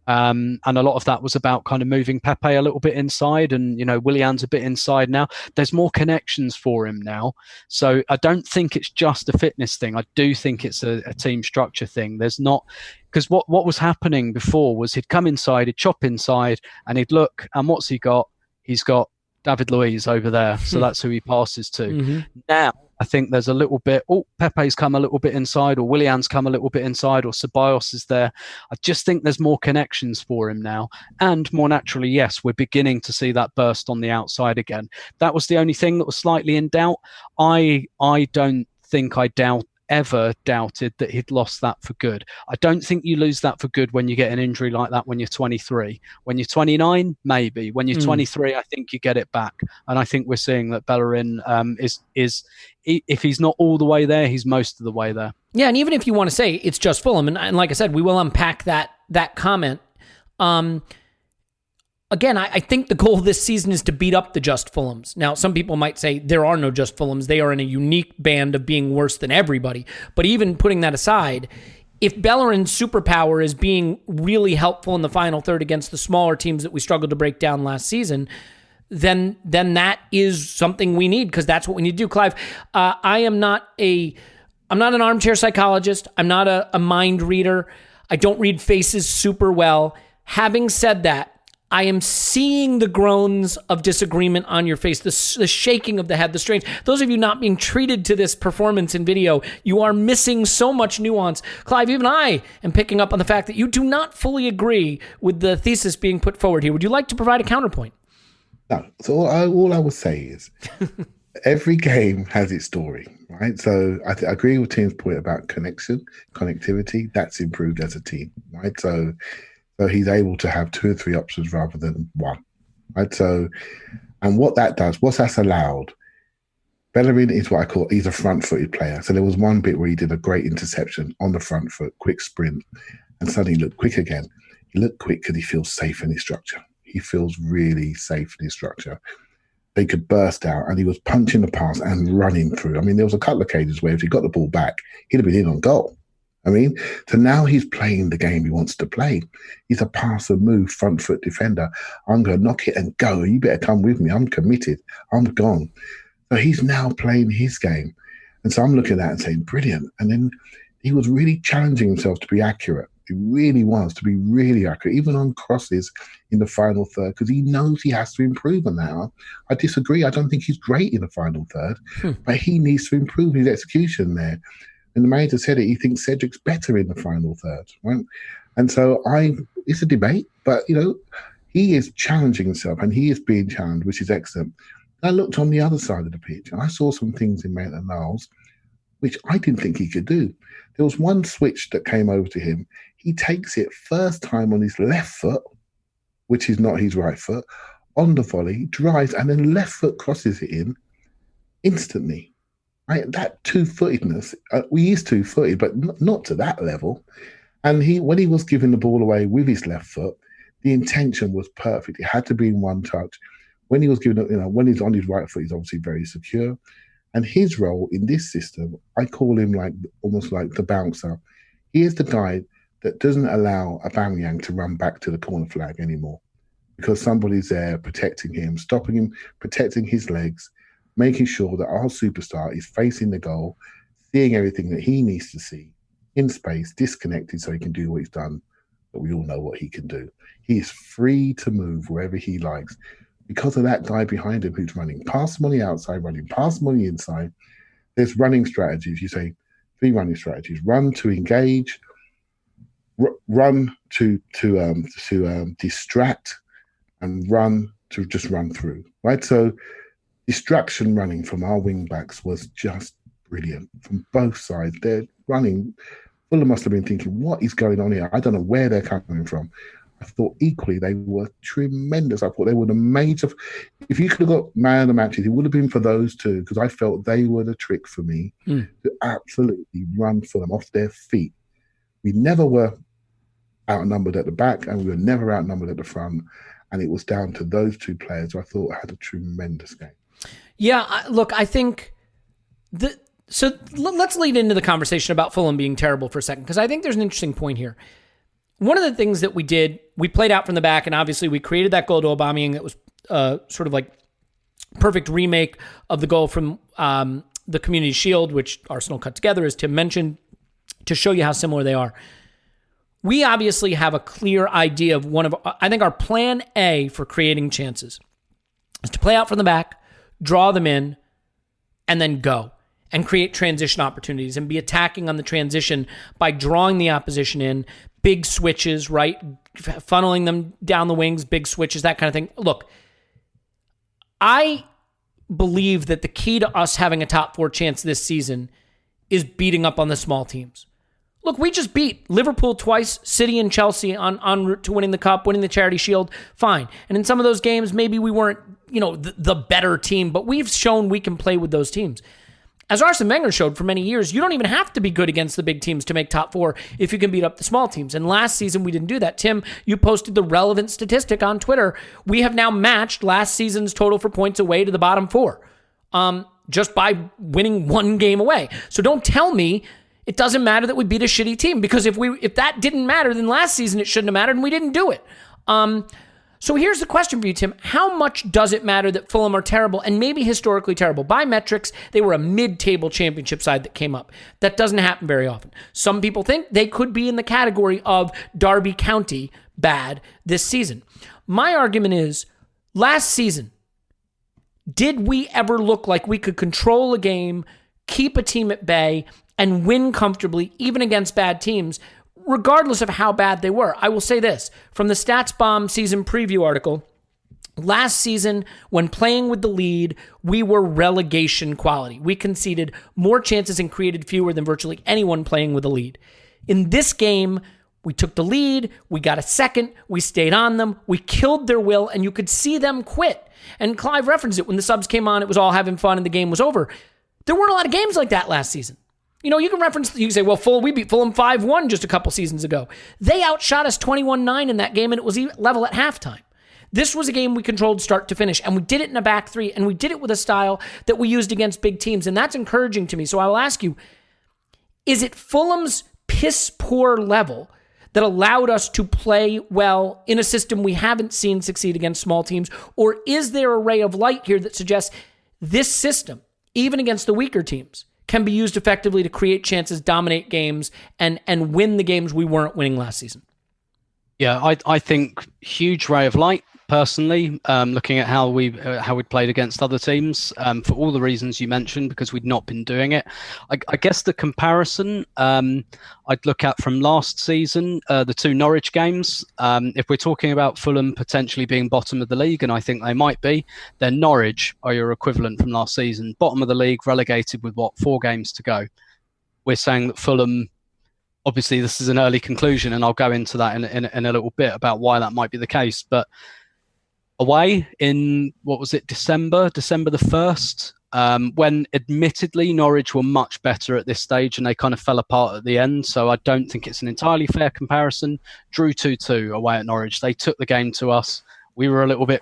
D: And a lot of that was about kind of moving Pepe a little bit inside, and Willian's a bit inside now. There's more connections for him now, so I don't think it's just a fitness thing. I do think it's a team structure thing. There's not, because what was happening before was he'd come inside, he'd chop inside, and he'd look, and what's he got? He's got David Luiz over there, so that's who he passes to. Mm-hmm. Now I think there's a little bit, Pepe's come a little bit inside, or Willian's come a little bit inside, or Ceballos is there. I just think there's more connections for him now. And more naturally, yes, we're beginning to see that burst on the outside again. That was the only thing that was slightly in doubt. I don't think I ever doubted that he'd lost that for good. I don't think you lose that for good when you get an injury like that when you're 23. When you're 29, maybe. When you're 23, I think you get it back. And I think we're seeing that Bellerin is if he's not all the way there, he's most of the way there.
B: Yeah, and even if you want to say it's just Fulham, and like I said, we will unpack that comment. Again, I think the goal this season is to beat up the just Fulhams. Now, some people might say there are no just Fulhams. They are in a unique band of being worse than everybody. But even putting that aside, if Bellerin's superpower is being really helpful in the final third against the smaller teams that we struggled to break down last season, then that is something we need, because that's what we need to do. Clive, I'm not an armchair psychologist. I'm not a mind reader. I don't read faces super well. Having said that, I am seeing the groans of disagreement on your face, the shaking of the head, the strange. Those of you not being treated to this performance in video, you are missing so much nuance. Clive, even I am picking up on the fact that you do not fully agree with the thesis being put forward here. Would you like to provide a counterpoint?
C: No. So all I would say is every game has its story, right? So I agree with Tim's point about connectivity. That's improved as a team, right? So he's able to have 2 or 3 options rather than one, right? So, and what that's allowed, Bellerin is what I call, he's a front-footed player. So there was one bit where he did a great interception on the front foot, quick sprint, and suddenly he looked quick again. He looked quick because he feels safe in his structure. He feels really safe in his structure. They could burst out, and he was punching the pass and running through. I mean, there was a couple of occasions where if he got the ball back, he'd have been in on goal. I mean, so now he's playing the game he wants to play. He's a pass and move front foot defender. I'm going to knock it and go. You better come with me. I'm committed. I'm gone. So he's now playing his game. And so I'm looking at that and saying, brilliant. And then he was really challenging himself to be accurate. He really was, to be really accurate, even on crosses in the final third, because he knows he has to improve on that. I disagree. I don't think he's great in the final third, but he needs to improve his execution there. And the manager said it, he thinks Cedric's better in the final third, right? And so it's a debate, but, he is challenging himself and he is being challenged, which is excellent. I looked on the other side of the pitch and I saw some things in Maitland-Niles which I didn't think he could do. There was one switch that came over to him. He takes it first time on his left foot, which is not his right foot, on the volley, drives, and then left foot crosses it in instantly. Right? That two-footedness, he is two-footed, but not to that level. And when he was giving the ball away with his left foot, the intention was perfect. It had to be in one touch. When he was giving it, when he's on his right foot, he's obviously very secure. And his role in this system, I call him almost like the bouncer. He is the guy that doesn't allow Aubameyang to run back to the corner flag anymore, because somebody's there protecting him, stopping him, protecting his legs, making sure that our superstar is facing the goal, seeing everything that he needs to see in space, disconnected so he can do what he's done. But we all know what he can do. He is free to move wherever he likes because of that guy behind him who's running past him on the outside, running past him on the inside. There's running strategies. You say 3 running strategies: run to engage, run to distract, and run to just run through. Right. So distraction running from our wing backs was just brilliant from both sides. They're running. Fulham must have been thinking, what is going on here? I don't know where they're coming from. I thought equally they were tremendous. I thought they were the major. If you could have got man of the matches, it would have been for those two, because I felt they were the trick for me to absolutely run for them off their feet. We never were outnumbered at the back, and we were never outnumbered at the front. And it was down to those two players who I thought had a tremendous game. Yeah,
B: look, I think so let's lead into the conversation about Fulham being terrible for a second, because I think there's an interesting point here. One of the things that we did, we played out from the back, and obviously we created that goal to Aubameyang that was sort of like perfect remake of the goal from the Community Shield, which Arsenal cut together, as Tim mentioned, to show you how similar they are. We obviously have a clear idea of I think our plan A for creating chances is to play out from the back, draw them in, and then go and create transition opportunities and be attacking on the transition by drawing the opposition in, big switches, right? Funneling them down the wings, big switches, that kind of thing. Look, I believe that the key to us having a top 4 chance this season is beating up on the small teams. Look, we just beat Liverpool twice, City and Chelsea on route to winning the Cup, winning the Charity Shield, fine. And in some of those games, maybe we weren't, the better team, but we've shown we can play with those teams. As Arsene Wenger showed for many years, you don't even have to be good against the big teams to make top 4 if you can beat up the small teams. And last season, we didn't do that. Tim, you posted the relevant statistic on Twitter. We have now matched last season's total for points away to the bottom 4, just by winning 1 game away. So don't tell me it doesn't matter that we beat a shitty team, because if that didn't matter, then last season it shouldn't have mattered and we didn't do it. So here's the question for you, Tim. How much does it matter that Fulham are terrible, and maybe historically terrible? By metrics, they were a mid-table championship side that came up. That doesn't happen very often. Some people think they could be in the category of Derby County bad this season. My argument is, last season, did we ever look like we could control a game, keep a team at bay, and win comfortably, even against bad teams, regardless of how bad they were? I will say this, from the Stats Bomb season preview article, last season, when playing with the lead, we were relegation quality. We conceded more chances and created fewer than virtually anyone playing with a lead. In this game, we took the lead, we got a second, we stayed on them, we killed their will, and you could see them quit. And Clive referenced it. When the subs came on, it was all having fun and the game was over. There weren't a lot of games like that last season. You know, you can say, well, we beat Fulham 5-1 just a couple seasons ago. They outshot us 21-9 in that game, and it was level at halftime. This was a game we controlled start to finish, and we did it in a back three, and we did it with a style that we used against big teams, and that's encouraging to me. So I will ask you, is it Fulham's piss-poor level that allowed us to play well in a system we haven't seen succeed against small teams? Or is there a ray of light here that suggests this system, even against the weaker teams, can be used effectively to create chances, dominate games, and win the games we weren't winning last season?
D: Yeah, I think huge ray of light. Personally, looking at how we'd played against other teams, for all the reasons you mentioned, because we'd not been doing it. I guess the comparison I'd look at from last season, the two Norwich games. If we're talking about Fulham potentially being bottom of the league, and I think they might be, then Norwich are your equivalent from last season. Bottom of the league, relegated with 4 games to go. We're saying that Fulham, obviously this is an early conclusion, and I'll go into that in a little bit about why that might be the case, but away in, December the 1st, when admittedly Norwich were much better at this stage and they kind of fell apart at the end. So I don't think it's an entirely fair comparison. Drew 2-2 away at Norwich. They took the game to us. We were a little bit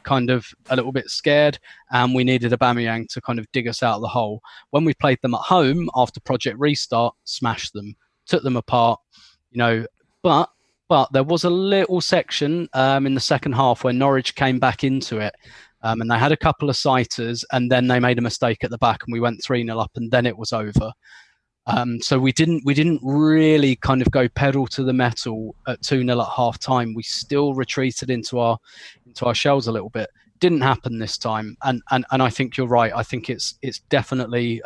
D: scared, and we needed Aubameyang to kind of dig us out of the hole. When we played them at home after Project Restart, smashed them, took them apart, but there was a little section in the second half where Norwich came back into it, and they had a couple of sighters, and then they made a mistake at the back, and we went 3-0 up, and then it was over. So we didn't really kind of go pedal to the metal at 2-0 at half time. We still retreated into our shells a little bit. Didn't happen this time, and I think you're right. I think it's definitely.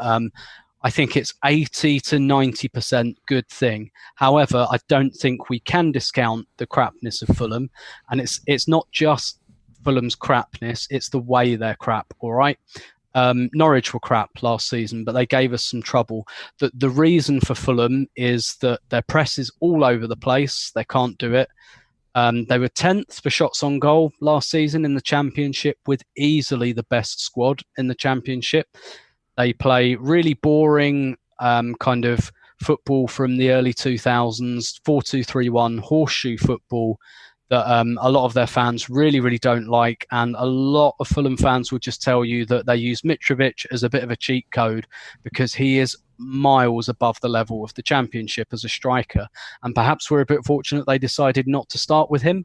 D: I think it's 80 to 90% good thing. However, I don't think we can discount the crapness of Fulham. And it's not just Fulham's crapness, it's the way they're crap, all right? Norwich were crap last season, but they gave us some trouble. The reason for Fulham is that their press is all over the place. They can't do it. They were 10th for shots on goal last season in the Championship, with easily the best squad in the Championship. They play really boring kind of football from the early 2000s, 4-2-3-1 horseshoe football that a lot of their fans really, really don't like. And a lot of Fulham fans will just tell you that they use Mitrovic as a bit of a cheat code because he is miles above the level of the Championship as a striker. And perhaps we're a bit fortunate they decided not to start with him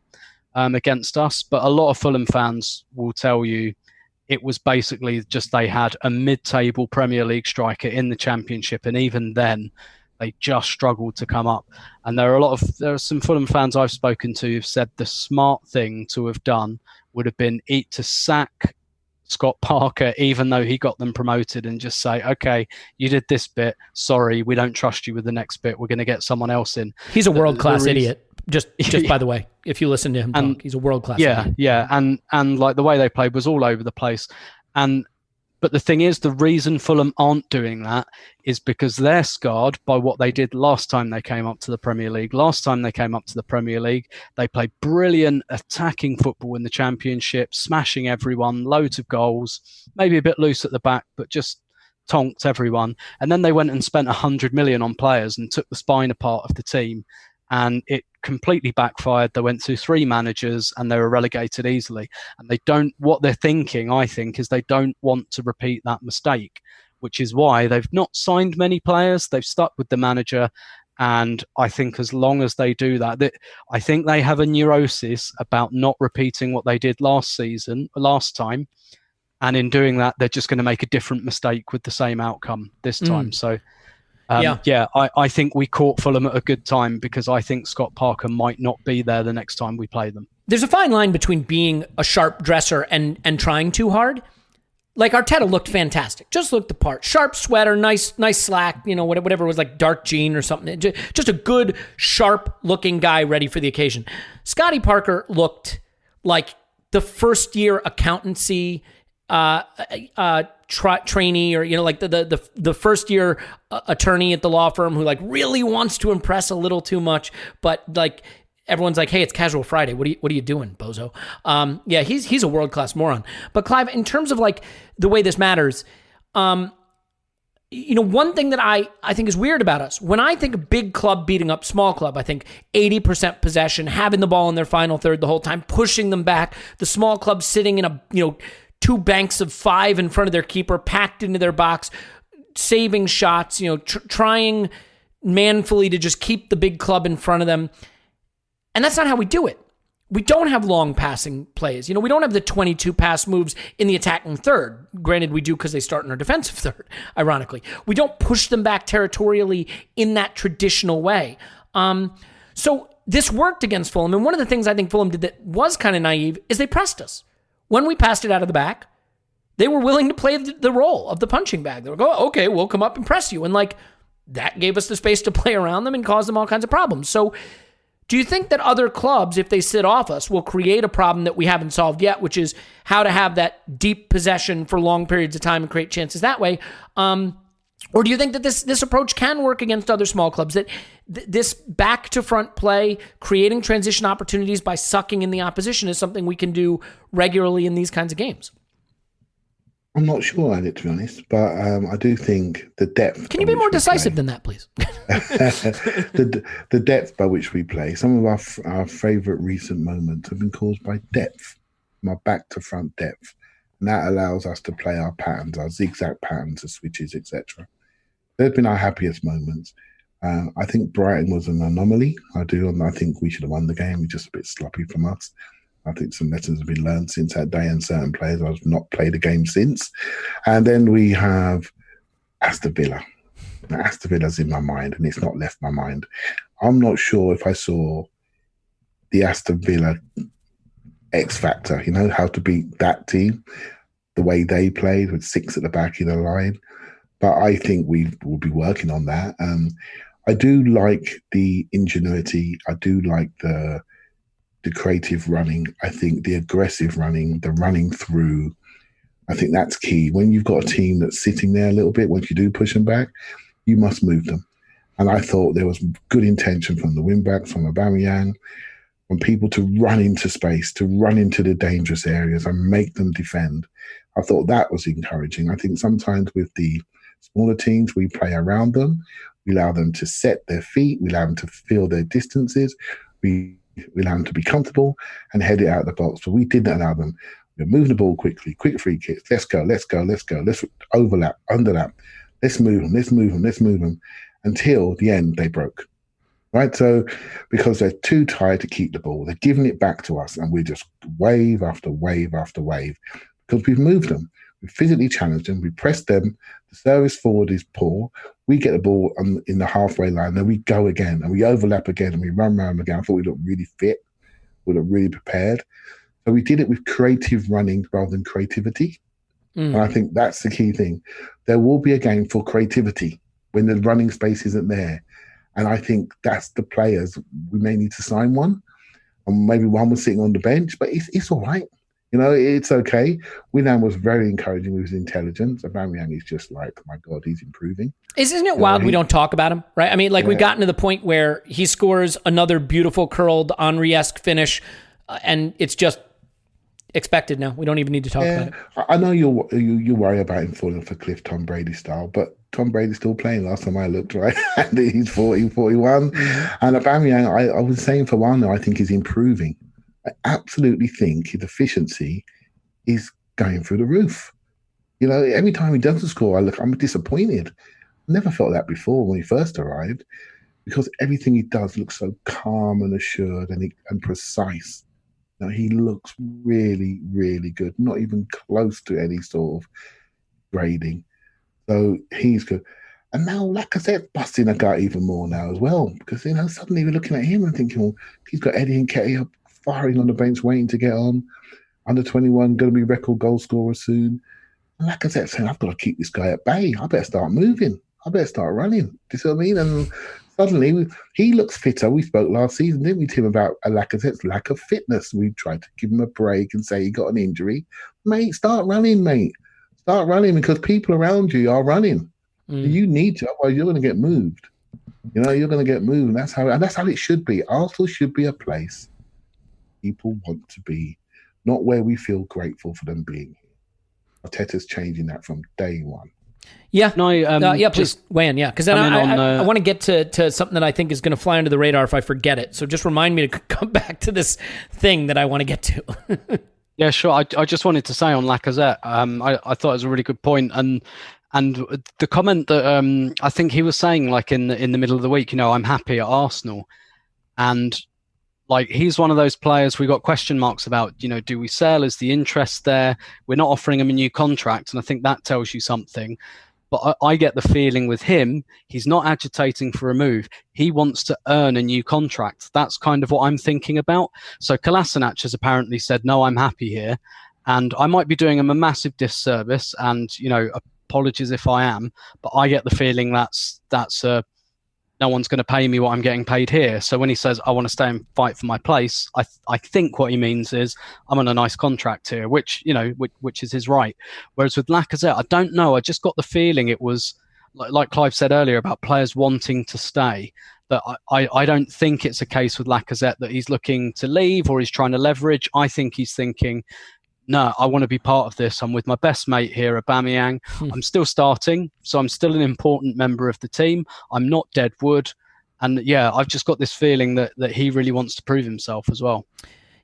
D: against us. But a lot of Fulham fans will tell you it was basically just they had a mid-table Premier League striker in the Championship, and even then, they just struggled to come up. And there are some Fulham fans I've spoken to who've said the smart thing to have done would have been to sack Scott Parker, even though he got them promoted, and just say, okay, you did this bit. Sorry, we don't trust you with the next bit. We're going to get someone else in.
B: He's a world-class idiot. Just by the way, if you listen to him talk, he's a world-class idiot.
D: Yeah, and like the way they played was all over the place. But the thing is, the reason Fulham aren't doing that is because they're scarred by what they did last time they came up to the Premier League. Last time they came up to the Premier League, they played brilliant attacking football in the Championship, smashing everyone, loads of goals, maybe a bit loose at the back, but just tonked everyone. And then they went and spent 100 million on players and took the spine apart of the team. And it completely backfired. They went through 3 managers and they were relegated easily. And what they're thinking, I think, is they don't want to repeat that mistake, which is why they've not signed many players. They've stuck with the manager. And I think as long as they do that, I think they have a neurosis about not repeating what they did last time. And in doing that, they're just going to make a different mistake with the same outcome this time. So I think we caught Fulham at a good time because I think Scott Parker might not be there the next time we play them.
B: There's a fine line between being a sharp dresser and trying too hard. Like Arteta looked fantastic, just looked the part. Sharp sweater, nice slack, whatever it was, like dark jean or something. Just a good, sharp-looking guy ready for the occasion. Scotty Parker looked like the first-year accountancy trainee, or like the first-year attorney at the law firm who like really wants to impress a little too much, but like. Everyone's like, hey, it's casual Friday. What are you doing, bozo? He's a world-class moron. But Clive, in terms of like the way this matters, one thing that I think is weird about us, when I think of big club beating up small club, I think 80% possession, having the ball in their final third the whole time, pushing them back, the small club sitting in two banks of 5 in front of their keeper, packed into their box, saving shots, trying manfully to just keep the big club in front of them. And that's not how we do it. We don't have long passing plays. We don't have the 22 pass moves in the attacking third. Granted, we do because they start in our defensive third, ironically. We don't push them back territorially in that traditional way. So this worked against Fulham. And one of the things I think Fulham did that was kind of naive is they pressed us. When we passed it out of the back, they were willing to play the role of the punching bag. They were going, okay, we'll come up and press you. And like that gave us the space to play around them and cause them all kinds of problems. So do you think that other clubs, if they sit off us, will create a problem that we haven't solved yet, which is how to have that deep possession for long periods of time and create chances that way? Or do you think that this approach can work against other small clubs, that this back-to-front play, creating transition opportunities by sucking in the opposition is something we can do regularly in these kinds of games?
C: I'm not sure on it, to be honest, but I do think the depth.
B: Can you be more decisive than that, please?
C: the depth by which we play. Some of our favourite recent moments have been caused by depth, my back to front depth, and that allows us to play our patterns, our zigzag patterns, the switches, etc. They've been our happiest moments. I think Brighton was an anomaly. I think we should have won the game. We're just a bit sloppy from us. I think some lessons have been learned since that day, and certain players have not played the game since. And then we have Aston Villa. Now, Aston Villa's in my mind, and it's not left my mind. I'm not sure if I saw the Aston Villa X factor, how to beat that team, the way they played with 6 at the back in a line. But I think we will be working on that. I do like the ingenuity. I do like the creative running. I think the aggressive running, the running through, I think that's key. When you've got a team that's sitting there a little bit, once you do push them back, you must move them. And I thought there was good intention from the wing-backs, from Aubameyang, from people to run into space, to run into the dangerous areas and make them defend. I thought that was encouraging. I think sometimes with the smaller teams, we play around them. We allow them to set their feet. We allow them to feel their distances. We allow them to be comfortable and head it out of the box. But we didn't allow them. We're moving the ball quickly, quick free kicks. Let's go. Let's overlap, underlap. Let's move them until the end they broke. Right? So because they're too tired to keep the ball, they're giving it back to us, and we're just wave after wave after wave because we've moved them. We physically challenged them. We pressed them. The service forward is poor. We get the ball in the halfway line, then we go again, and we overlap again, and we run around again. I thought we looked really fit. We looked really prepared. So we did it with creative running rather than creativity. And I think that's the key thing. There will be a game for creativity when the running space isn't there. And I think that's the players. We may need to sign one. And maybe one was sitting on the bench, but it's all right. It's okay. Willian was very encouraging with his intelligence. Aubameyang is just like, my God, he's improving.
B: Isn't it wild we don't talk about him, right? I mean, we've gotten to the point where he scores another beautiful curled Henry-esque finish, and it's just expected now. We don't even need to talk about it.
C: I know you worry about him falling for Cliff Tom Brady style, but Tom Brady's still playing last time I looked, right? And he's 40, 41. And Aubameyang, I was saying for a while now, I think he's improving. I absolutely think his efficiency is going through the roof. Every time he doesn't score, I'm disappointed. I never felt that before when he first arrived, because everything he does looks so calm and assured and precise. He looks really, really good, not even close to any sort of grading. So he's good. And now Lacazette's busting a gut even more now as well, because suddenly we're looking at him and thinking, well, he's got Eddie and Ketty firing on the bench, waiting to get on. Under 21, going to be record goal scorer soon. And Lacazette saying, I've got to keep this guy at bay. I better start moving. I better start running. Do you see what I mean? And suddenly he looks fitter. We spoke last season, didn't we, Tim, about Lacazette's lack of fitness. We tried to give him a break and say he got an injury. Mate, start running, mate. Start running, because people around you are running. You need to, otherwise you're going to get moved. You're going to get moved, and that's how it should be. Arsenal should be a place people want to be, not where we feel grateful for them being here. Arteta's changing that from day one.
B: Yeah.
D: No,
B: please weigh in. Yeah, because then I want to get to something that I think is going to fly under the radar if I forget it. So just remind me to come back to this thing that I want to get to.
D: Yeah, sure. I just wanted to say on Lacazette, I thought it was a really good point, and the comment that I think he was saying, like in the middle of the week, I'm happy at Arsenal, and like he's one of those players we got question marks about. Do we sell? Is the interest there? We're not offering him a new contract, and I think that tells you something. But I get the feeling with him, he's not agitating for a move. He wants to earn a new contract. That's kind of what I'm thinking about. So Kolasinac has apparently said, no, I'm happy here. And I might be doing him a massive disservice, and, apologies if I am, but I get the feeling that's no one's going to pay me what I'm getting paid here. So when he says, I want to stay and fight for my place, I think what he means is I'm on a nice contract here, which is his right. Whereas with Lacazette, I don't know. I just got the feeling it was, like Clive said earlier, about players wanting to stay. That I don't think it's a case with Lacazette that he's looking to leave or he's trying to leverage. I think he's thinking, no, I want to be part of this. I'm with my best mate here, Aubameyang. I'm still starting, so I'm still an important member of the team. I'm not dead wood. And yeah, I've just got this feeling that he really wants to prove himself as well.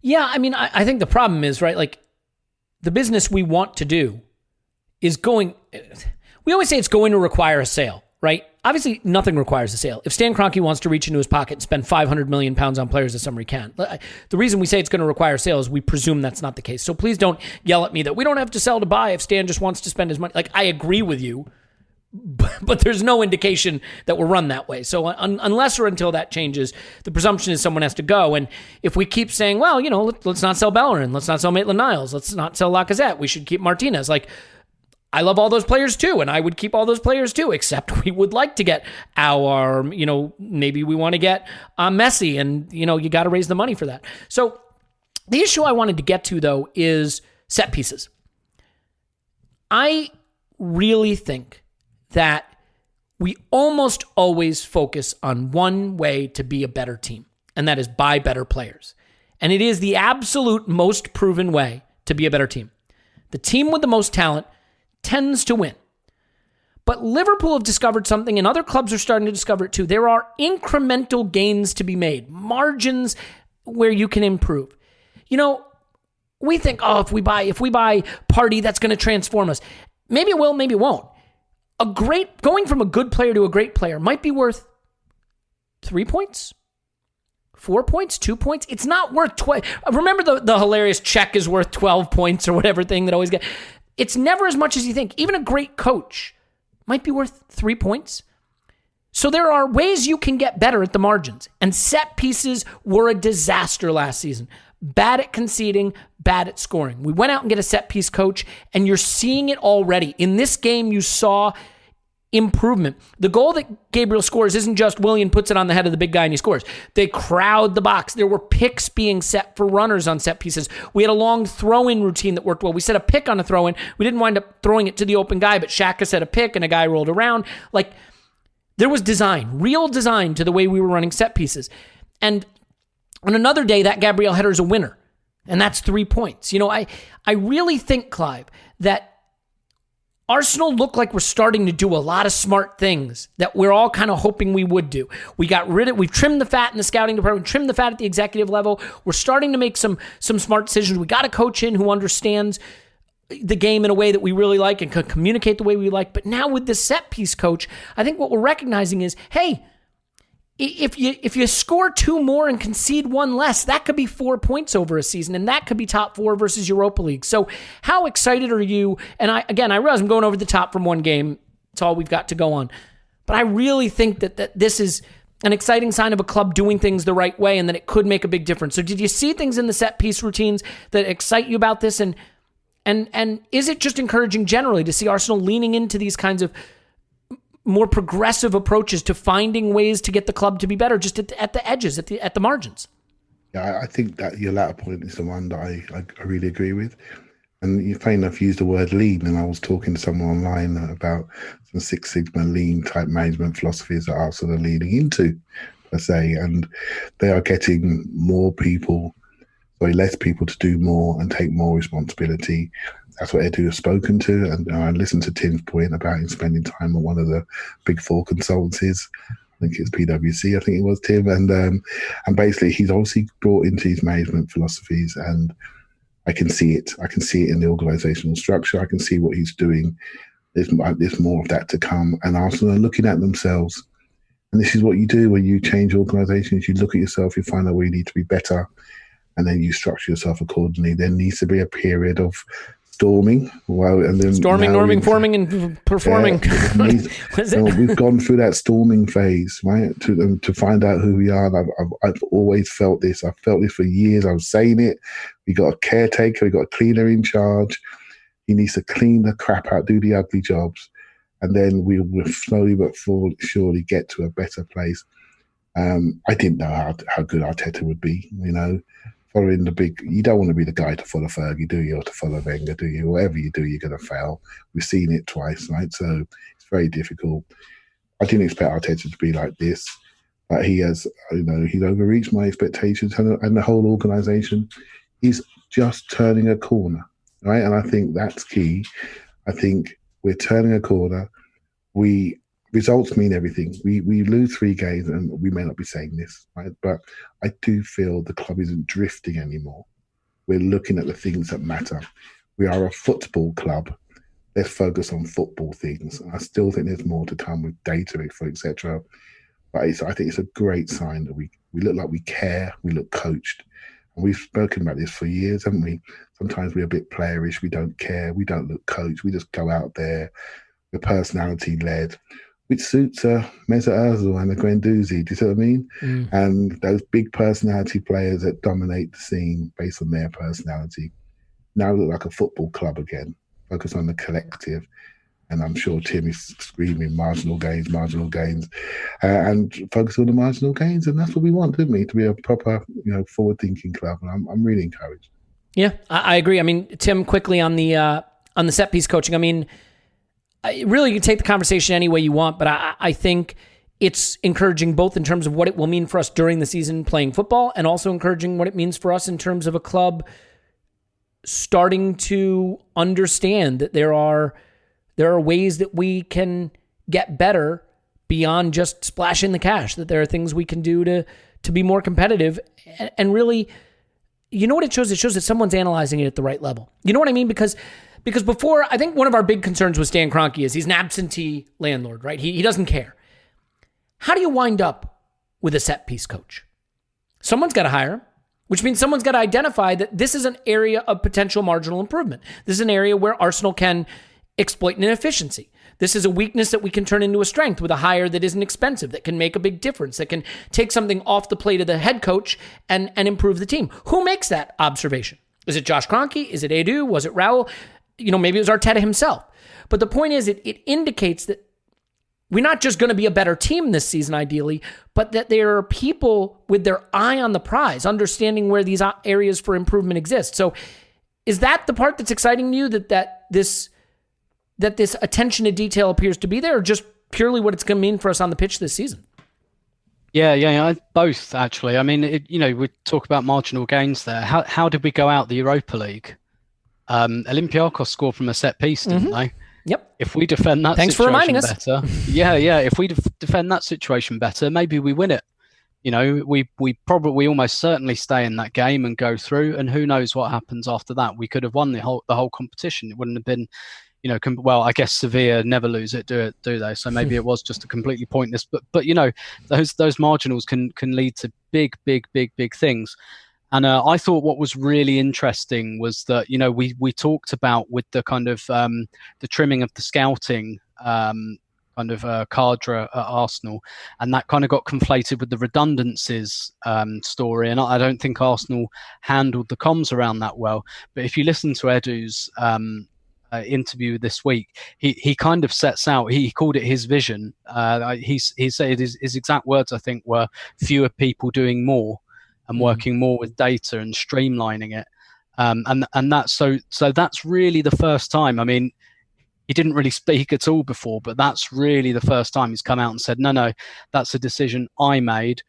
B: Yeah, I mean, I think the problem is, right, like the business we want to do is going... We always say it's going to require a sale, right? Obviously, nothing requires a sale. If Stan Kroenke wants to reach into his pocket and spend £500 million on players this summer, he can. The reason we say it's going to require a sale is we presume that's not the case. So please don't yell at me that we don't have to sell to buy if Stan just wants to spend his money. Like, I agree with you, but there's no indication that we're run that way. So unless or until that changes, the presumption is someone has to go. And if we keep saying, well, let's not sell Bellerin, let's not sell Maitland-Niles, let's not sell Lacazette, we should keep Martinez. Like, I love all those players too, and I would keep all those players too, except we would like to get maybe we want to get Messi, and, you got to raise the money for that. So the issue I wanted to get to, though, is set pieces. I really think that we almost always focus on one way to be a better team, and that is buy better players. And it is the absolute most proven way to be a better team. The team with the most talent tends to win. But Liverpool have discovered something, and other clubs are starting to discover it too. There are incremental gains to be made, margins where you can improve. We think, if we buy Party, that's going to transform us. Maybe it will, maybe it won't. Going from a good player to a great player might be worth 3 points, 4 points, 2 points. It's not worth 12. Remember the hilarious check is worth 12 points or whatever thing that always gets. It's never as much as you think. Even a great coach might be worth 3 points. So there are ways you can get better at the margins. And set pieces were a disaster last season. Bad at conceding, bad at scoring. We went out and get a set piece coach, and you're seeing it already. In this game, you saw improvement. The goal that Gabriel scores isn't just Willian puts it on the head of the big guy and he scores. They crowd the box. There were picks being set for runners on set pieces. We had a long throw-in routine that worked well. We set a pick on a throw-in. We didn't wind up throwing it to the open guy, but Xhaka set a pick and a guy rolled around. Like, there was design, real design to the way we were running set pieces. And on another day, that Gabriel header is a winner, and that's 3 points. I really think, Clive, that Arsenal look like we're starting to do a lot of smart things that we're all kind of hoping we would do. We've trimmed the fat in the scouting department, trimmed the fat at the executive level. We're starting to make some smart decisions. We got a coach in who understands the game in a way that we really like and can communicate the way we like. But now with this set piece coach, I think what we're recognizing is, hey, if you score 2 more and concede 1 less, that could be 4 points over a season, and that could be top 4 versus Europa League. So how excited are you? And I realize I'm going over the top from one game. It's all we've got to go on. But I really think that this is an exciting sign of a club doing things the right way and that it could make a big difference. So did you see things in the set piece routines that excite you about this? And is it just encouraging generally to see Arsenal leaning into these kinds of more progressive approaches to finding ways to get the club to be better just at the edges, at the margins?
C: Yeah, I think that your latter point is the one that I really agree with. And you funny enough used the word lean, and I was talking to someone online about some Six Sigma lean type management philosophies that Arsenal are leaning into, per se, and they are getting less people to do more and take more responsibility. That's what Edu has spoken to, and I listened to Tim's point about him spending time at one of the big four consultancies. I think it's PwC, I think it was, Tim, and basically he's obviously brought into his management philosophies, and I can see it. I can see it in the organisational structure. I can see what he's doing. There's more of that to come, and Arsenal are looking at themselves. And this is what you do when you change organisations. You look at yourself, you find out where you need to be better, and then you structure yourself accordingly. There needs to be a period of storming.
B: Norming, forming, and performing.
C: We've gone through that storming phase, right? To find out who we are. I've always felt this. I've felt this for years. I was saying it. We got a caretaker. We got a cleaner in charge. He needs to clean the crap out, do the ugly jobs, and then we will slowly but surely get to a better place. I didn't know how good Arteta would be, following the big. You don't want to be the guy to follow Fergie, do you, or to follow Wenger, do you? Whatever you do, you're going to fail. We've seen it twice, right? So it's very difficult. I didn't expect Arteta to be like this, but he has, he's overreached my expectations, and the whole organisation is just turning a corner, right? And I think that's key. I think we're turning a corner. Results mean everything. We lose 3 games, and we may not be saying this, right? But I do feel the club isn't drifting anymore. We're looking at the things that matter. We are a football club. Let's focus on football things. I still think there's more to come with data, etc. But I think it's a great sign that we look like we care. We look coached. And we've spoken about this for years, haven't we? Sometimes we're a bit playerish. We don't care. We don't look coached. We just go out there. We're personality-led, which suits a Mesut Ozil and a Guendouzi, do you see what I mean? Mm. And those big personality players that dominate the scene based on their personality now look like a football club again, focus on the collective. And I'm sure Tim is screaming marginal gains, and focus on the marginal gains. And that's what we want, don't we? To be a proper, forward-thinking club. And I'm really encouraged.
B: Yeah, I agree. I mean, Tim, quickly on the set-piece coaching, I mean, really, you can take the conversation any way you want, but I think it's encouraging both in terms of what it will mean for us during the season playing football, and also encouraging what it means for us in terms of a club starting to understand that there are ways that we can get better beyond just splashing the cash, that there are things we can do to be more competitive. And really, you know what it shows? It shows that someone's analyzing it at the right level. You know what I mean? Because before, I think one of our big concerns with Stan Kroenke is he's an absentee landlord, right? He doesn't care. How do you wind up with a set-piece coach? Someone's got to hire him, which means someone's got to identify that this is an area of potential marginal improvement. This is an area where Arsenal can exploit an inefficiency. This is a weakness that we can turn into a strength with a hire that isn't expensive, that can make a big difference, that can take something off the plate of the head coach and improve the team. Who makes that observation? Is it Josh Kroenke? Is it Edu? Was it Raul? Maybe it was Arteta himself. But the point is, it indicates that we're not just going to be a better team this season, ideally, but that there are people with their eye on the prize, understanding where these areas for improvement exist. So is that the part that's exciting to you, that this attention to detail appears to be there, or just purely what it's going to mean for us on the pitch this season?
D: Yeah, both, actually. I mean, we talk about marginal gains there. How did we go out the Europa League? Olympiacos scored from a set piece, didn't they?
B: Yep.
D: If we defend that
B: Thanks
D: situation
B: for reminding
D: better,
B: us.
D: if we defend that situation better, maybe we win it. We probably almost certainly stay in that game and go through, and who knows what happens after that. We could have won the whole competition. It wouldn't have been, well, I guess Sevilla never lose it, do they? So maybe it was just a completely pointless. But those marginals can lead to big things. And I thought what was really interesting was that, we talked about with the kind of the trimming of the scouting kind kind of cadre at Arsenal, and that kind of got conflated with the redundancies story. And I don't think Arsenal handled the comms around that well. But if you listen to Edu's interview this week, he kind of sets out, he called it his vision. He said his exact words, I think, were fewer people doing more and working more with data and streamlining it. And that's so that's really the first time. I mean, he didn't really speak at all before, but that's really the first time he's come out and said, no, that's a decision I made.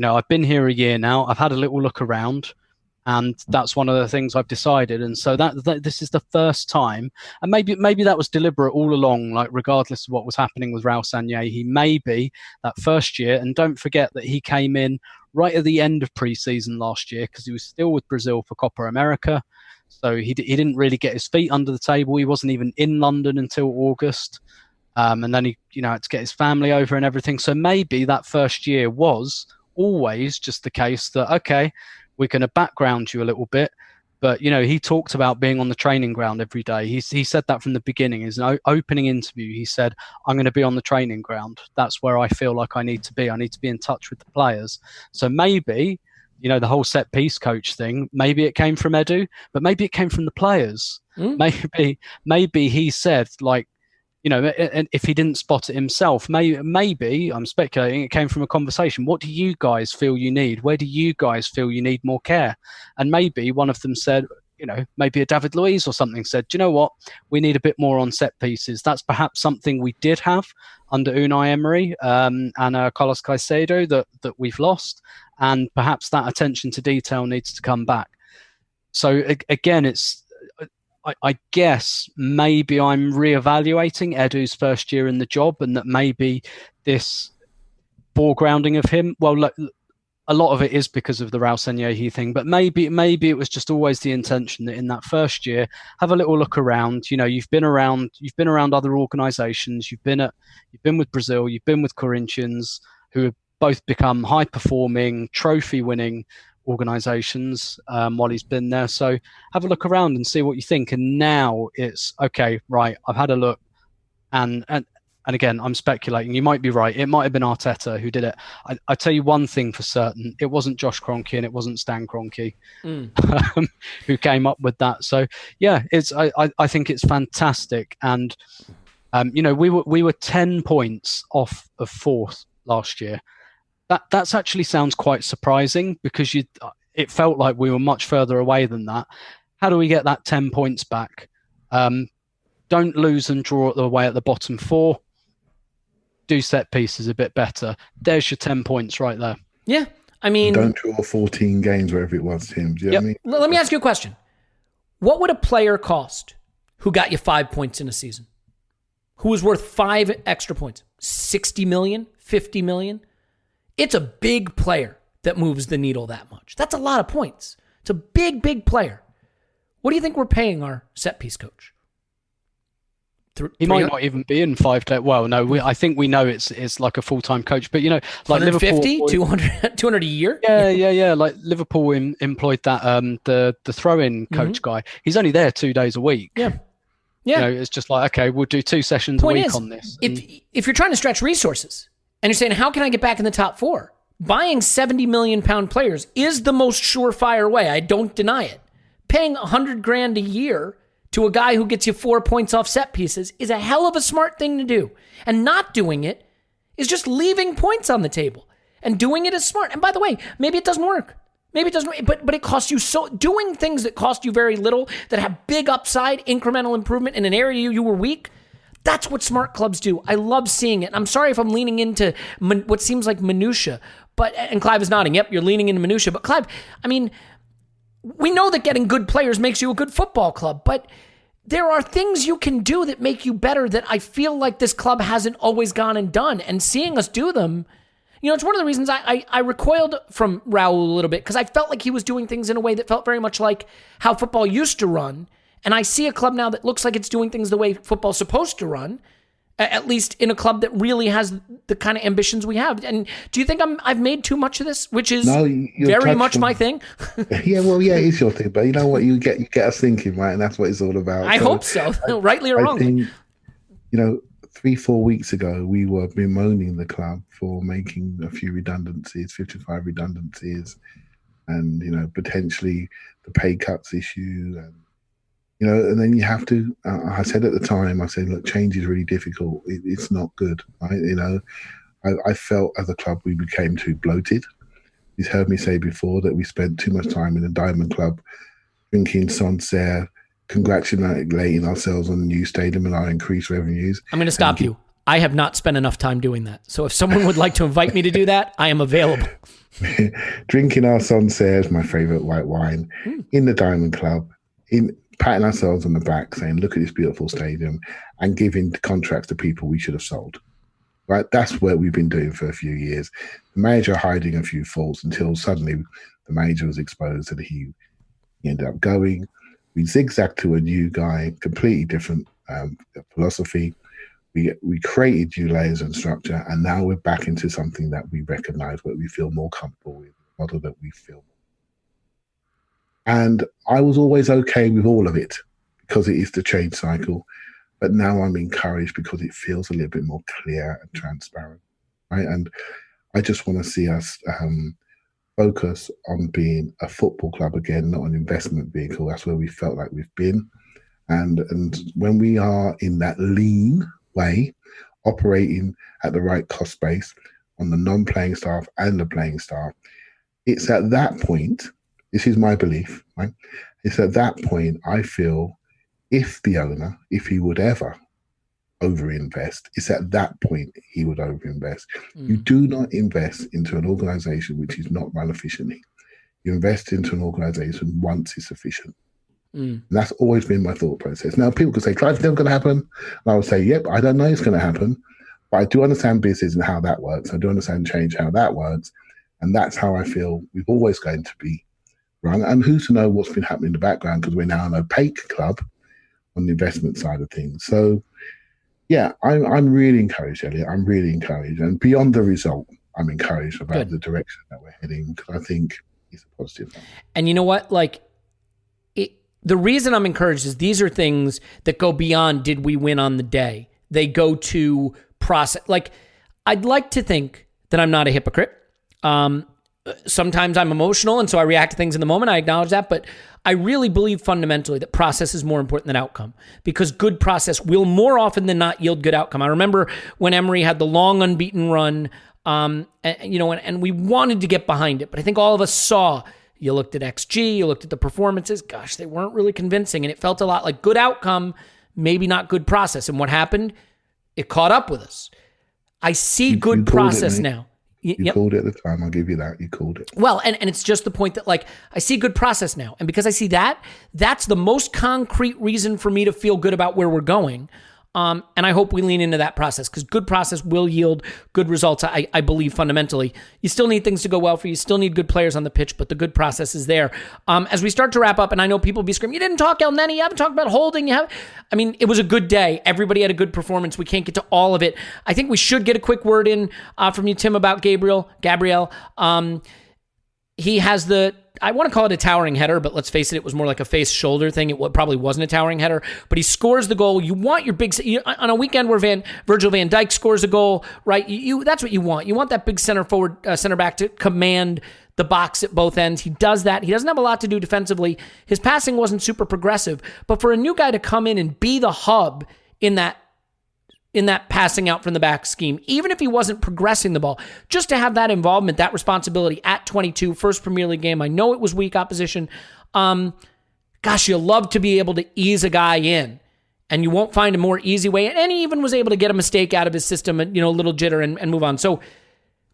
D: I've been here a year now. I've had a little look around, and that's one of the things I've decided. And so that this is the first time, and maybe that was deliberate all along, like regardless of what was happening with Raul Sanllehi, maybe that first year. And don't forget that he came in right at the end of pre-season last year because he was still with Brazil for Copa America. So he didn't really get his feet under the table. He wasn't even in London until August. And then he had to get his family over and everything. So maybe that first year was always just the case that, okay, we're going to background you a little bit. But, he talked about being on the training ground every day. He said that from the beginning. In his opening interview, he said, I'm going to be on the training ground. That's where I feel like I need to be. I need to be in touch with the players. So maybe, the whole set piece coach thing, maybe it came from Edu, but maybe it came from the players. Maybe he said, like, and if he didn't spot it himself, maybe I'm speculating it came from a conversation. What do you guys feel you need? Where do you guys feel you need more care? And maybe one of them said, maybe a David Luiz or something said, do you know what? We need a bit more on set pieces. That's perhaps something we did have under Unai Emery and Carlos Caicedo that we've lost. And perhaps that attention to detail needs to come back. So again, I guess maybe I'm reevaluating Edu's first year in the job, and that maybe this foregrounding of him, well, a lot of it is because of the Raul Sanllehi thing, but maybe it was just always the intention that in that first year, have a little look around. You've been around other organisations, you've been with Brazil, you've been with Corinthians, who have both become high performing, trophy winning organisations while he's been there. So have a look around and see what you think. And now it's okay, right, I've had a look, and again, I'm speculating, you might be right, it might have been Arteta who did it. I tell you one thing for certain, it wasn't Josh Kroenke and it wasn't Stan Kroenke who came up with that. So yeah, I think it's fantastic. And we were 10 points off of fourth last year. That's actually sounds quite surprising, because it felt like we were much further away than that. How do we get that 10 points back? Don't lose and draw away at the bottom four. Do set pieces a bit better. There's your 10 points right there.
B: Yeah, I mean,
C: don't draw 14 games wherever it was, Tim. Do you know what I mean?
B: Let me ask you a question. What would a player cost who got you 5 points in a season? Who was worth 5 extra points? 60 million? 50 million? It's a big player that moves the needle that much. That's a lot of points. It's a big player. What do you think we're paying our set piece coach?
D: He might not even be in 5 days. Well, no, I think we know it's like a full-time coach, but like
B: 150,
D: Liverpool,
B: 200 a year.
D: Yeah. Like Liverpool employed that the throw-in coach guy. He's only there 2 days a week.
B: Yeah.
D: It's just like, okay, we'll do 2 sessions a week on this.
B: If you're trying to stretch resources and you're saying, how can I get back in the top 4? Buying 70 million pound players is the most surefire way. I don't deny it. Paying $100,000 a year to a guy who gets you 4 points off set pieces is a hell of a smart thing to do. And not doing it is just leaving points on the table. And doing it is smart. And by the way, maybe it doesn't work. Maybe it doesn't work, but it costs you so... Doing things that cost you very little, that have big upside, incremental improvement in an area you were weak, that's what smart clubs do. I love seeing it. I'm sorry if I'm leaning into what seems like minutia, and Clive is nodding. Yep, you're leaning into minutia. But Clive, I mean, we know that getting good players makes you a good football club, but there are things you can do that make you better that I feel like this club hasn't always gone and done. And seeing us do them, it's one of the reasons I recoiled from Raul a little bit, because I felt like he was doing things in a way that felt very much like how football used to run. And I see a club now that looks like it's doing things the way football's supposed to run, at least in a club that really has the kind of ambitions we have. And do you think I've made too much of this, which is very much my thing?
C: It is your thing. But you know what? You get us thinking, right? And that's what it's all about.
B: I hope so, rightly or wrongly.
C: I think, 3-4 weeks ago, we were bemoaning the club for making a few redundancies, 55 redundancies, and potentially the pay cuts issue, and and then you have to. I said at the time, I said, look, change is really difficult. It's not good, right? I felt as a club we became too bloated. You've heard me say before that we spent too much time in the Diamond Club drinking Sancerre, congratulating ourselves on the new stadium and our increased revenues.
B: I'm going to stop you. I have not spent enough time doing that. So if someone would like to invite me to do that, I am available.
C: Drinking our Sancerre, my favourite white wine, in the Diamond Club, patting ourselves on the back, saying, look at this beautiful stadium, and giving contracts to people we should have sold. Right? That's what we've been doing for a few years. The manager hiding a few faults until suddenly the manager was exposed and he ended up going. We zigzagged to a new guy, completely different philosophy. We created new layers and structure, and now we're back into something that we recognise, where we feel more comfortable with, the model that we feel. And I was always okay with all of it because it is the change cycle. But now I'm encouraged because it feels a little bit more clear and transparent, right? And I just want to see us focus on being a football club again, not an investment vehicle. That's where we felt like we've been. And when we are in that lean way, operating at the right cost base on the non-playing staff and the playing staff, it's at that point, this is my belief, right? It's at that point I feel if the owner, if he would ever overinvest, it's at that point he would overinvest. You do not invest into an organisation which is not run efficiently. You invest into an organisation once it's efficient. And that's always been my thought process. Now, people could say, Clive, it's never going to happen. And I would say, yep, I don't know it's going to happen. But I do understand business and how that works. I do understand change, how that works. And that's how I feel we've always going to be run. And who's to know what's been happening in the background, because we're now an opaque club on the investment side of things. So, yeah, I'm really encouraged, Elliot. I'm really encouraged. And beyond the result, I'm encouraged about the direction that we're heading, because I think it's a positive one. And
B: you know what? The reason I'm encouraged is these are things that go beyond did we win on the day. They go to process. I'd like to think that I'm not a hypocrite. Sometimes I'm emotional, and so I react to things in the moment. I acknowledge that, but I really believe fundamentally that process is more important than outcome, because good process will more often than not yield good outcome. I remember when Emery had the long unbeaten run, and we wanted to get behind it, but I think all of us saw. You looked at XG, you looked at the performances. Gosh, they weren't really convincing, and it felt a lot like good outcome, maybe not good process. And what happened? It caught up with us. I see good process now.
C: You called it at the time. I'll give you that. You called it.
B: Well, and it's just the point that I see good process now. And because I see that, that's the most concrete reason for me to feel good about where we're going. And I hope we lean into that process, because good process will yield good results, I believe, fundamentally. You still need things to go well for you. You still need good players on the pitch, but the good process is there. As we start to wrap up, and I know people will be screaming, you didn't talk El Neni, you haven't talked about Holding. It was a good day. Everybody had a good performance. We can't get to all of it. I think we should get a quick word in from you, Tim, about Gabriel. He has I want to call it a towering header, but let's face it, it was more like a face-shoulder thing. It probably wasn't a towering header, but he scores the goal. You want your big... on a weekend where Virgil van Dijk scores a goal, right? That's what you want. You want that big center back to command the box at both ends. He does that. He doesn't have a lot to do defensively. His passing wasn't super progressive, but for a new guy to come in and be the hub in that passing out from the back scheme, even if he wasn't progressing the ball, just to have that involvement, that responsibility at 22, first Premier League game. I know it was weak opposition. Gosh, you love to be able to ease a guy in, and you won't find a more easy way. And he even was able to get a mistake out of his system, a little jitter and move on. So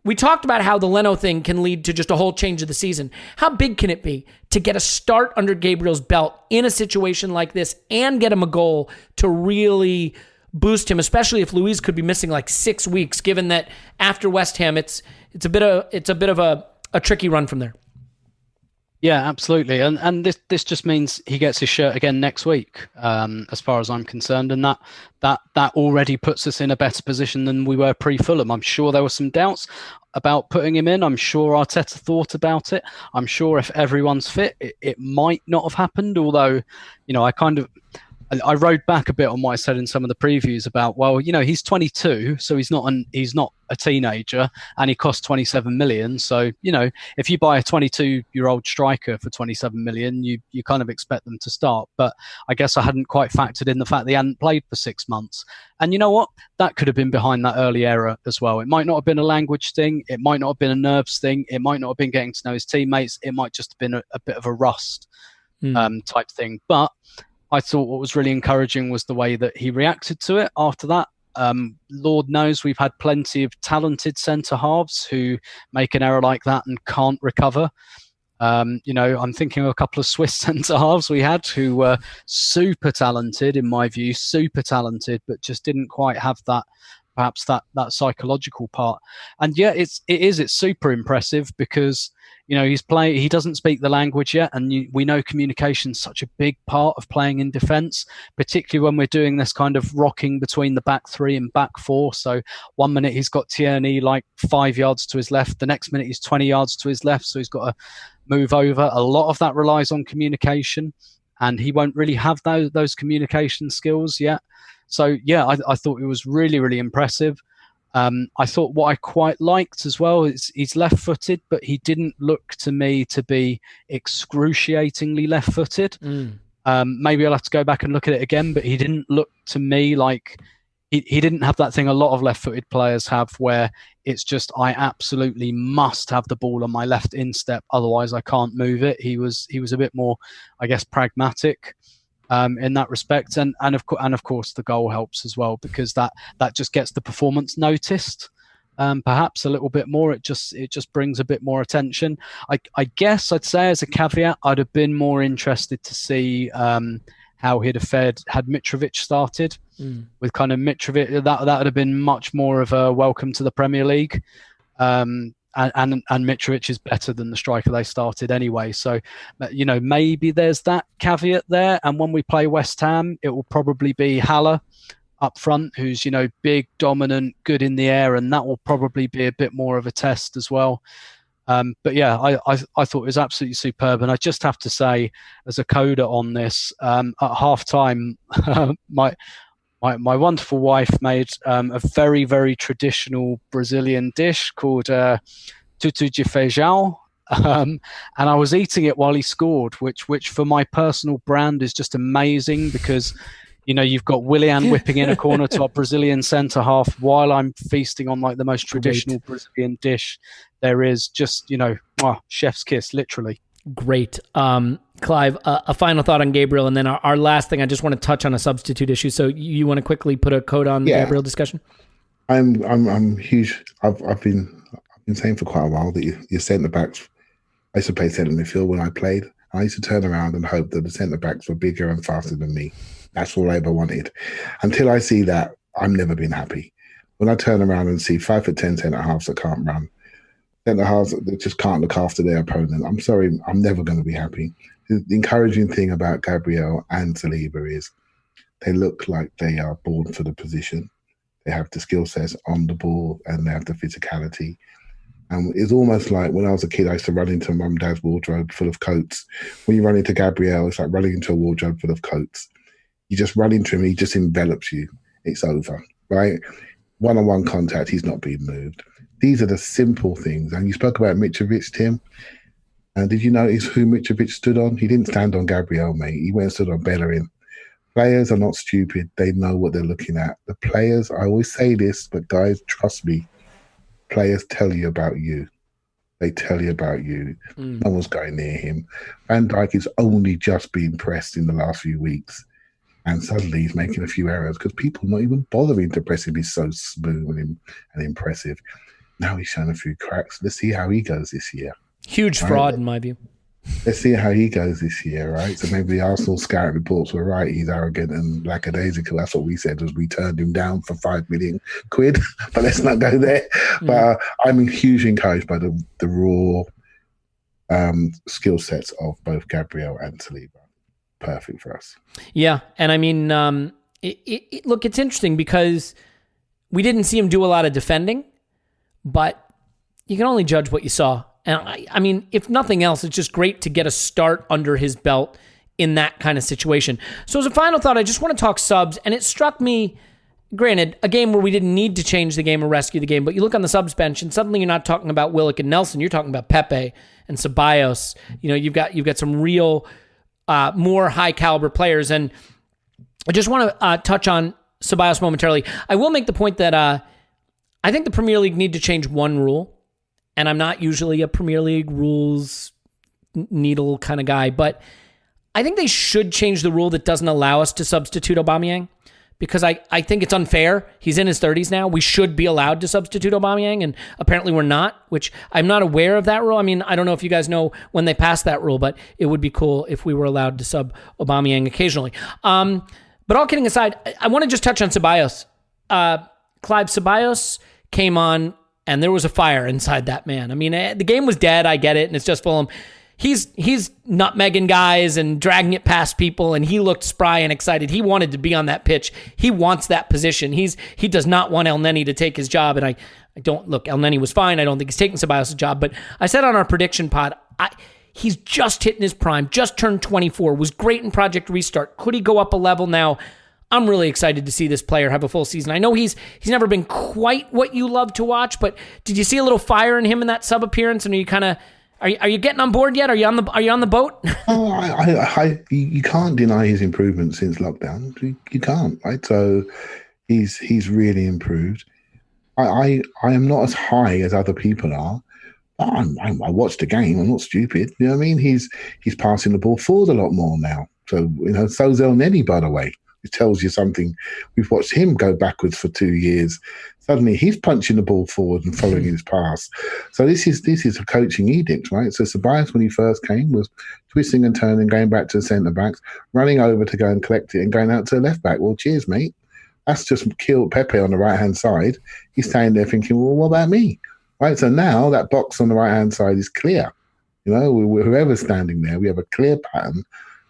B: we talked about how the Leno thing can lead to just a whole change of the season. How big can it be to get a start under Gabriel's belt in a situation like this and get him a goal to really boost him, especially if Luis could be missing 6 weeks, given that after West Ham, it's a bit of a tricky run from there.
D: Yeah, absolutely. And this just means he gets his shirt again next week, as far as I'm concerned. And that already puts us in a better position than we were pre-Fulham. I'm sure there were some doubts about putting him in. I'm sure Arteta thought about it. I'm sure if everyone's fit, it might not have happened. Although, I rode back a bit on what I said in some of the previews about, well, he's 22, so he's not a teenager, and he costs 27 million. So, if you buy a 22-year-old striker for 27 million, you kind of expect them to start. But I guess I hadn't quite factored in the fact they hadn't played for 6 months. And you know what? That could have been behind that early error as well. It might not have been a language thing. It might not have been a nerves thing. It might not have been getting to know his teammates. It might just have been a bit of a rust type thing. But I thought what was really encouraging was the way that he reacted to it after that. Lord knows we've had plenty of talented centre halves who make an error like that and can't recover. I'm thinking of a couple of Swiss centre halves we had who were super talented, in my view, but just didn't quite have that, perhaps that psychological part. And yeah, it's super impressive because he doesn't speak the language yet, and we know communication's such a big part of playing in defence, particularly when we're doing this kind of rocking between the back three and back four. So 1 minute he's got Tierney like 5 yards to his left, the next minute he's 20 yards to his left, so he's got to move over. A lot of that relies on communication, and he won't really have those communication skills yet. So yeah, I thought it was really, really impressive. I thought what I quite liked as well is he's left-footed, but he didn't look to me to be excruciatingly left-footed. Maybe I'll have to go back and look at it again, but he didn't look to me like he didn't have that thing a lot of left-footed players have, where it's just I absolutely must have the ball on my left instep, otherwise I can't move it. He was a bit more, I guess, pragmatic in that respect, and of course the goal helps as well, because that just gets the performance noticed perhaps a little bit more. It just brings a bit more attention. I guess I'd say as a caveat, I'd have been more interested to see how he'd have fared had Mitrovic started. With kind of Mitrovic, that would have been much more of a welcome to the Premier League. And Mitrovic is better than the striker they started anyway. So, maybe there's that caveat there. And when we play West Ham, it will probably be Haller up front, who's, big, dominant, good in the air. And that will probably be a bit more of a test as well. But yeah, I thought it was absolutely superb. And I just have to say, as a coda on this, at half time, my wonderful wife made a very, very traditional Brazilian dish called tutu de feijão. And I was eating it while he scored, which for my personal brand is just amazing, because, you've got Willian whipping in a corner to our Brazilian centre half while I'm feasting on like the most traditional Brazilian dish there is. Just, chef's kiss, literally.
B: Great. Clive, a final thought on Gabriel, and then our last thing, I just want to touch on a substitute issue. So you want to quickly put a code on the Gabriel discussion?
C: I'm huge. I've been saying for quite a while that your centre backs. I used to play centre midfield when I played. I used to turn around and hope that the centre backs were bigger and faster than me. That's all I ever wanted. Until I see that, I'm never been happy. When I turn around and see 5'10" centre halves that can't run, centre halves that just can't look after their opponent, I'm sorry, I'm never going to be happy. The encouraging thing about Gabriel and Saliba is they look like they are born for the position. They have the skill sets on the ball and they have the physicality. And it's almost like when I was a kid, I used to run into mum and dad's wardrobe full of coats. When you run into Gabriel, it's like running into a wardrobe full of coats. You just run into him, he just envelops you. It's over, right? One-on-one contact, he's not being moved. These are the simple things. And you spoke about Mitrovic, Tim. And did you notice who Mitrovic stood on? He didn't stand on Gabriel, mate. He went and stood on Bellerin. Players are not stupid. They know what they're looking at. The players, I always say this, but guys, trust me, players tell you about you. They tell you about you. No one's going near him. Van Dijk is only just being pressed in the last few weeks. And suddenly he's making a few errors because people not even bothering to press him. He's so smooth and impressive. Now he's showing a few cracks. Let's see how he goes this year.
B: Huge fraud, in my view.
C: Let's see how he goes this year, right? So maybe the Arsenal scout reports were right. He's arrogant and lackadaisical. That's what we said, as we turned him down for £5 million. But let's not go there. But I'm hugely encouraged by the raw skill sets of both Gabriel and Saliba. Perfect for us. Yeah.
B: And I mean, look, it's interesting because we didn't see him do a lot of defending, but you can only judge what you saw. And I mean, if nothing else, it's just great to get a start under his belt in that kind of situation. So as a final thought, I just want to talk subs, and it struck me, granted, a game where we didn't need to change the game or rescue the game, but you look on the subs bench and suddenly you're not talking about Willock and Nelson, you're talking about Pepe and Ceballos. You've got some real more high caliber players, and I just want to touch on Ceballos momentarily. I will make the point that I think the Premier League need to change one rule, and I'm not usually a Premier League rules needle kind of guy, but I think they should change the rule that doesn't allow us to substitute Aubameyang, because I think it's unfair. He's in his 30s now. We should be allowed to substitute Aubameyang, and apparently we're not, which I'm not aware of that rule. I mean, I don't know if you guys know when they passed that rule, but it would be cool if we were allowed to sub Aubameyang occasionally. But all kidding aside, I want to just touch on Ceballos. Clive, Ceballos came on, and there was a fire inside that man. I mean, the game was dead. I get it, and it's just Fulham. He's nutmegging guys and dragging it past people, and he looked spry and excited. He wanted to be on that pitch. He wants that position. He does not want El Neni to take his job, and I don't look. El Neni was fine. I don't think he's taking Ceballos' job, but I said on our prediction pod, he's just hitting his prime, just turned 24, was great in Project Restart. Could he go up a level now? I'm really excited to see this player have a full season. I know he's never been quite what you love to watch, but did you see a little fire in him in that sub appearance? And are you kind of are you getting on board yet? Are you on the boat?
C: Oh, you can't deny his improvement since lockdown. You can't, right? So he's really improved. I am not as high as other people are. I watched the game. I'm not stupid. You know what I mean? He's passing the ball forward a lot more now. So so's El Neni, by the way. It tells you something. We've watched him go backwards for 2 years. Suddenly he's punching the ball forward and following his pass. So this is a coaching edict, right? So Ceballos, when he first came, was twisting and turning, going back to the centre backs, running over to go and collect it and going out to the left back. Well, cheers, mate. That's just killed Pepe on the right-hand side. He's standing there thinking, well, what about me? Right, so now that box on the right-hand side is clear. Whoever's standing there, we have a clear pattern,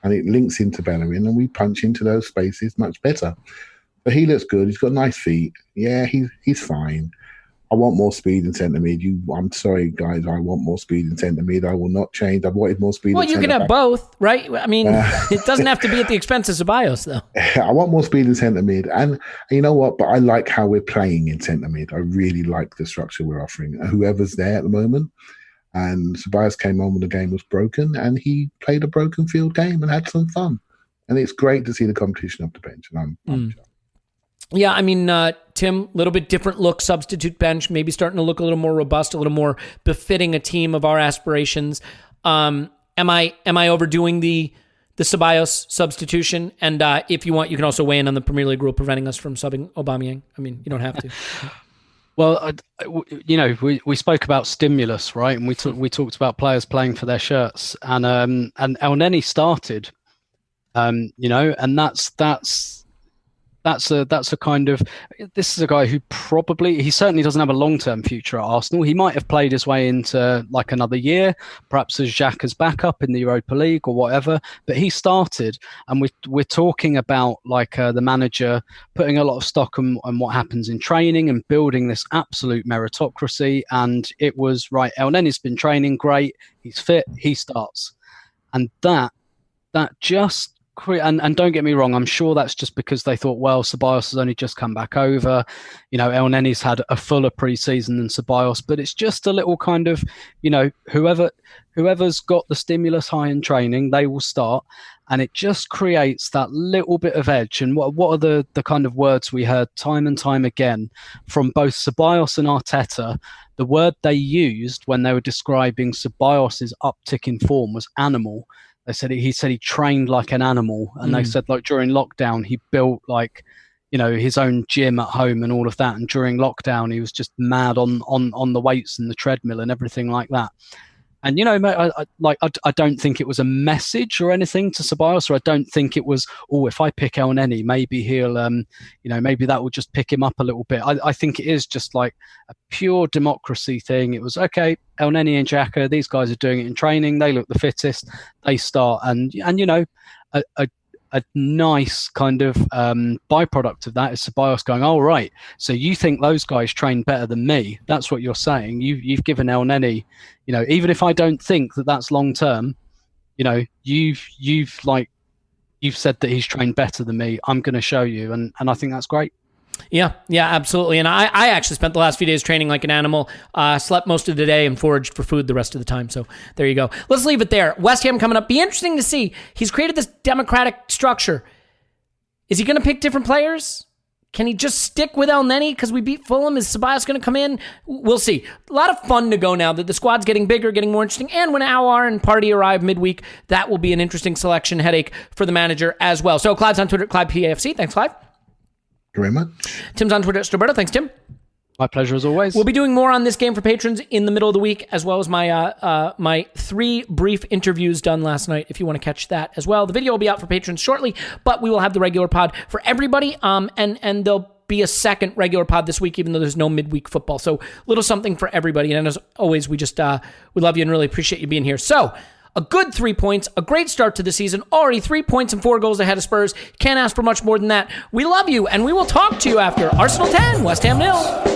C: and it links into Bellerin, and we punch into those spaces much better. But he looks good. He's got nice feet. Yeah, he's fine. I want more speed in centre mid. I'm sorry, guys. I want more speed in centre mid. I will not change. I've wanted more speed.
B: Well, you can have both, right? I mean, it doesn't have to be at the expense of Ceballos, though.
C: I want more speed in centre mid, and you know what? But I like how we're playing in centre mid. I really like the structure we're offering. Whoever's there at the moment. And Ceballos came on when the game was broken, and he played a broken field game and had some fun. And it's great to see the competition off the bench. And I'm
B: Yeah, I mean, Tim, a little bit different look, substitute bench, maybe starting to look a little more robust, a little more befitting a team of our aspirations. Am I overdoing the Ceballos substitution? And if you want, you can also weigh in on the Premier League rule preventing us from subbing Aubameyang. I mean, you don't have to.
D: Well, we spoke about stimulus, right? And we talked about players playing for their shirts, and El Neni started, and that's a kind of, this is a guy who he certainly doesn't have a long-term future at Arsenal. He might have played his way into like another year, perhaps as Xhaka's backup in the Europa League or whatever, but he started, and we're talking about like the manager putting a lot of stock on what happens in training and building this absolute meritocracy. And it was, right, El Neni's been training, great, he's fit, he starts. And that just, and don't get me wrong, I'm sure that's just because they thought, well, Ceballos has only just come back over. El Neni's had a fuller pre-season than Ceballos, but it's just a little kind of, whoever's got the stimulus high in training, they will start. And it just creates that little bit of edge. And what are the kind of words we heard time and time again from both Ceballos and Arteta? The word they used when they were describing Ceballos' uptick in form was animal. He said he trained like an animal, and they said like during lockdown he built like his own gym at home and all of that, and during lockdown he was just mad on the weights and the treadmill and everything like that. And I don't think it was a message or anything to Ceballos, or I don't think it was, if I pick El Neni, maybe he'll maybe that will just pick him up a little bit. I think it is just like a pure democracy thing. It was, okay, El Neni and Xhaka, these guys are doing it in training, they look the fittest, they start. And a nice kind of byproduct of that is Ceballos going, oh, right, so you think those guys train better than me? That's what you're saying. You've given El Neni, even if I don't think that that's long term, you've like you've said that he's trained better than me. I'm going to show you. And I think that's great.
B: Yeah, absolutely. And I actually spent the last few days training like an animal, slept most of the day and foraged for food the rest of the time. So there you go. Let's leave it there. West Ham coming up. Be interesting to see. He's created this democratic structure. Is he going to pick different players? Can he just stick with El Neni because we beat Fulham? Is Ceballos going to come in? We'll see. A lot of fun to go now that the squad's getting bigger, getting more interesting. And when Aouar and Partey arrive midweek, that will be an interesting selection headache for the manager as well. So Clive's on Twitter at ClivePAFC. Thanks, Clive.
C: Thank you very much.
B: Tim's on Twitter at Roberto. Thanks, Tim.
D: My pleasure as always.
B: We'll be doing more on this game for patrons in the middle of the week, as well as my my 3 brief interviews done last night, if you want to catch that as well. The video will be out for patrons shortly, but we will have the regular pod for everybody, and there'll be a second regular pod this week, even though there's no midweek football. So a little something for everybody. And as always, we love you and really appreciate you being here. So a good 3 points, a great start to the season, already 3 points and 4 goals ahead of Spurs. Can't ask for much more than that. We love you, and we will talk to you after Arsenal 10, West Ham 0.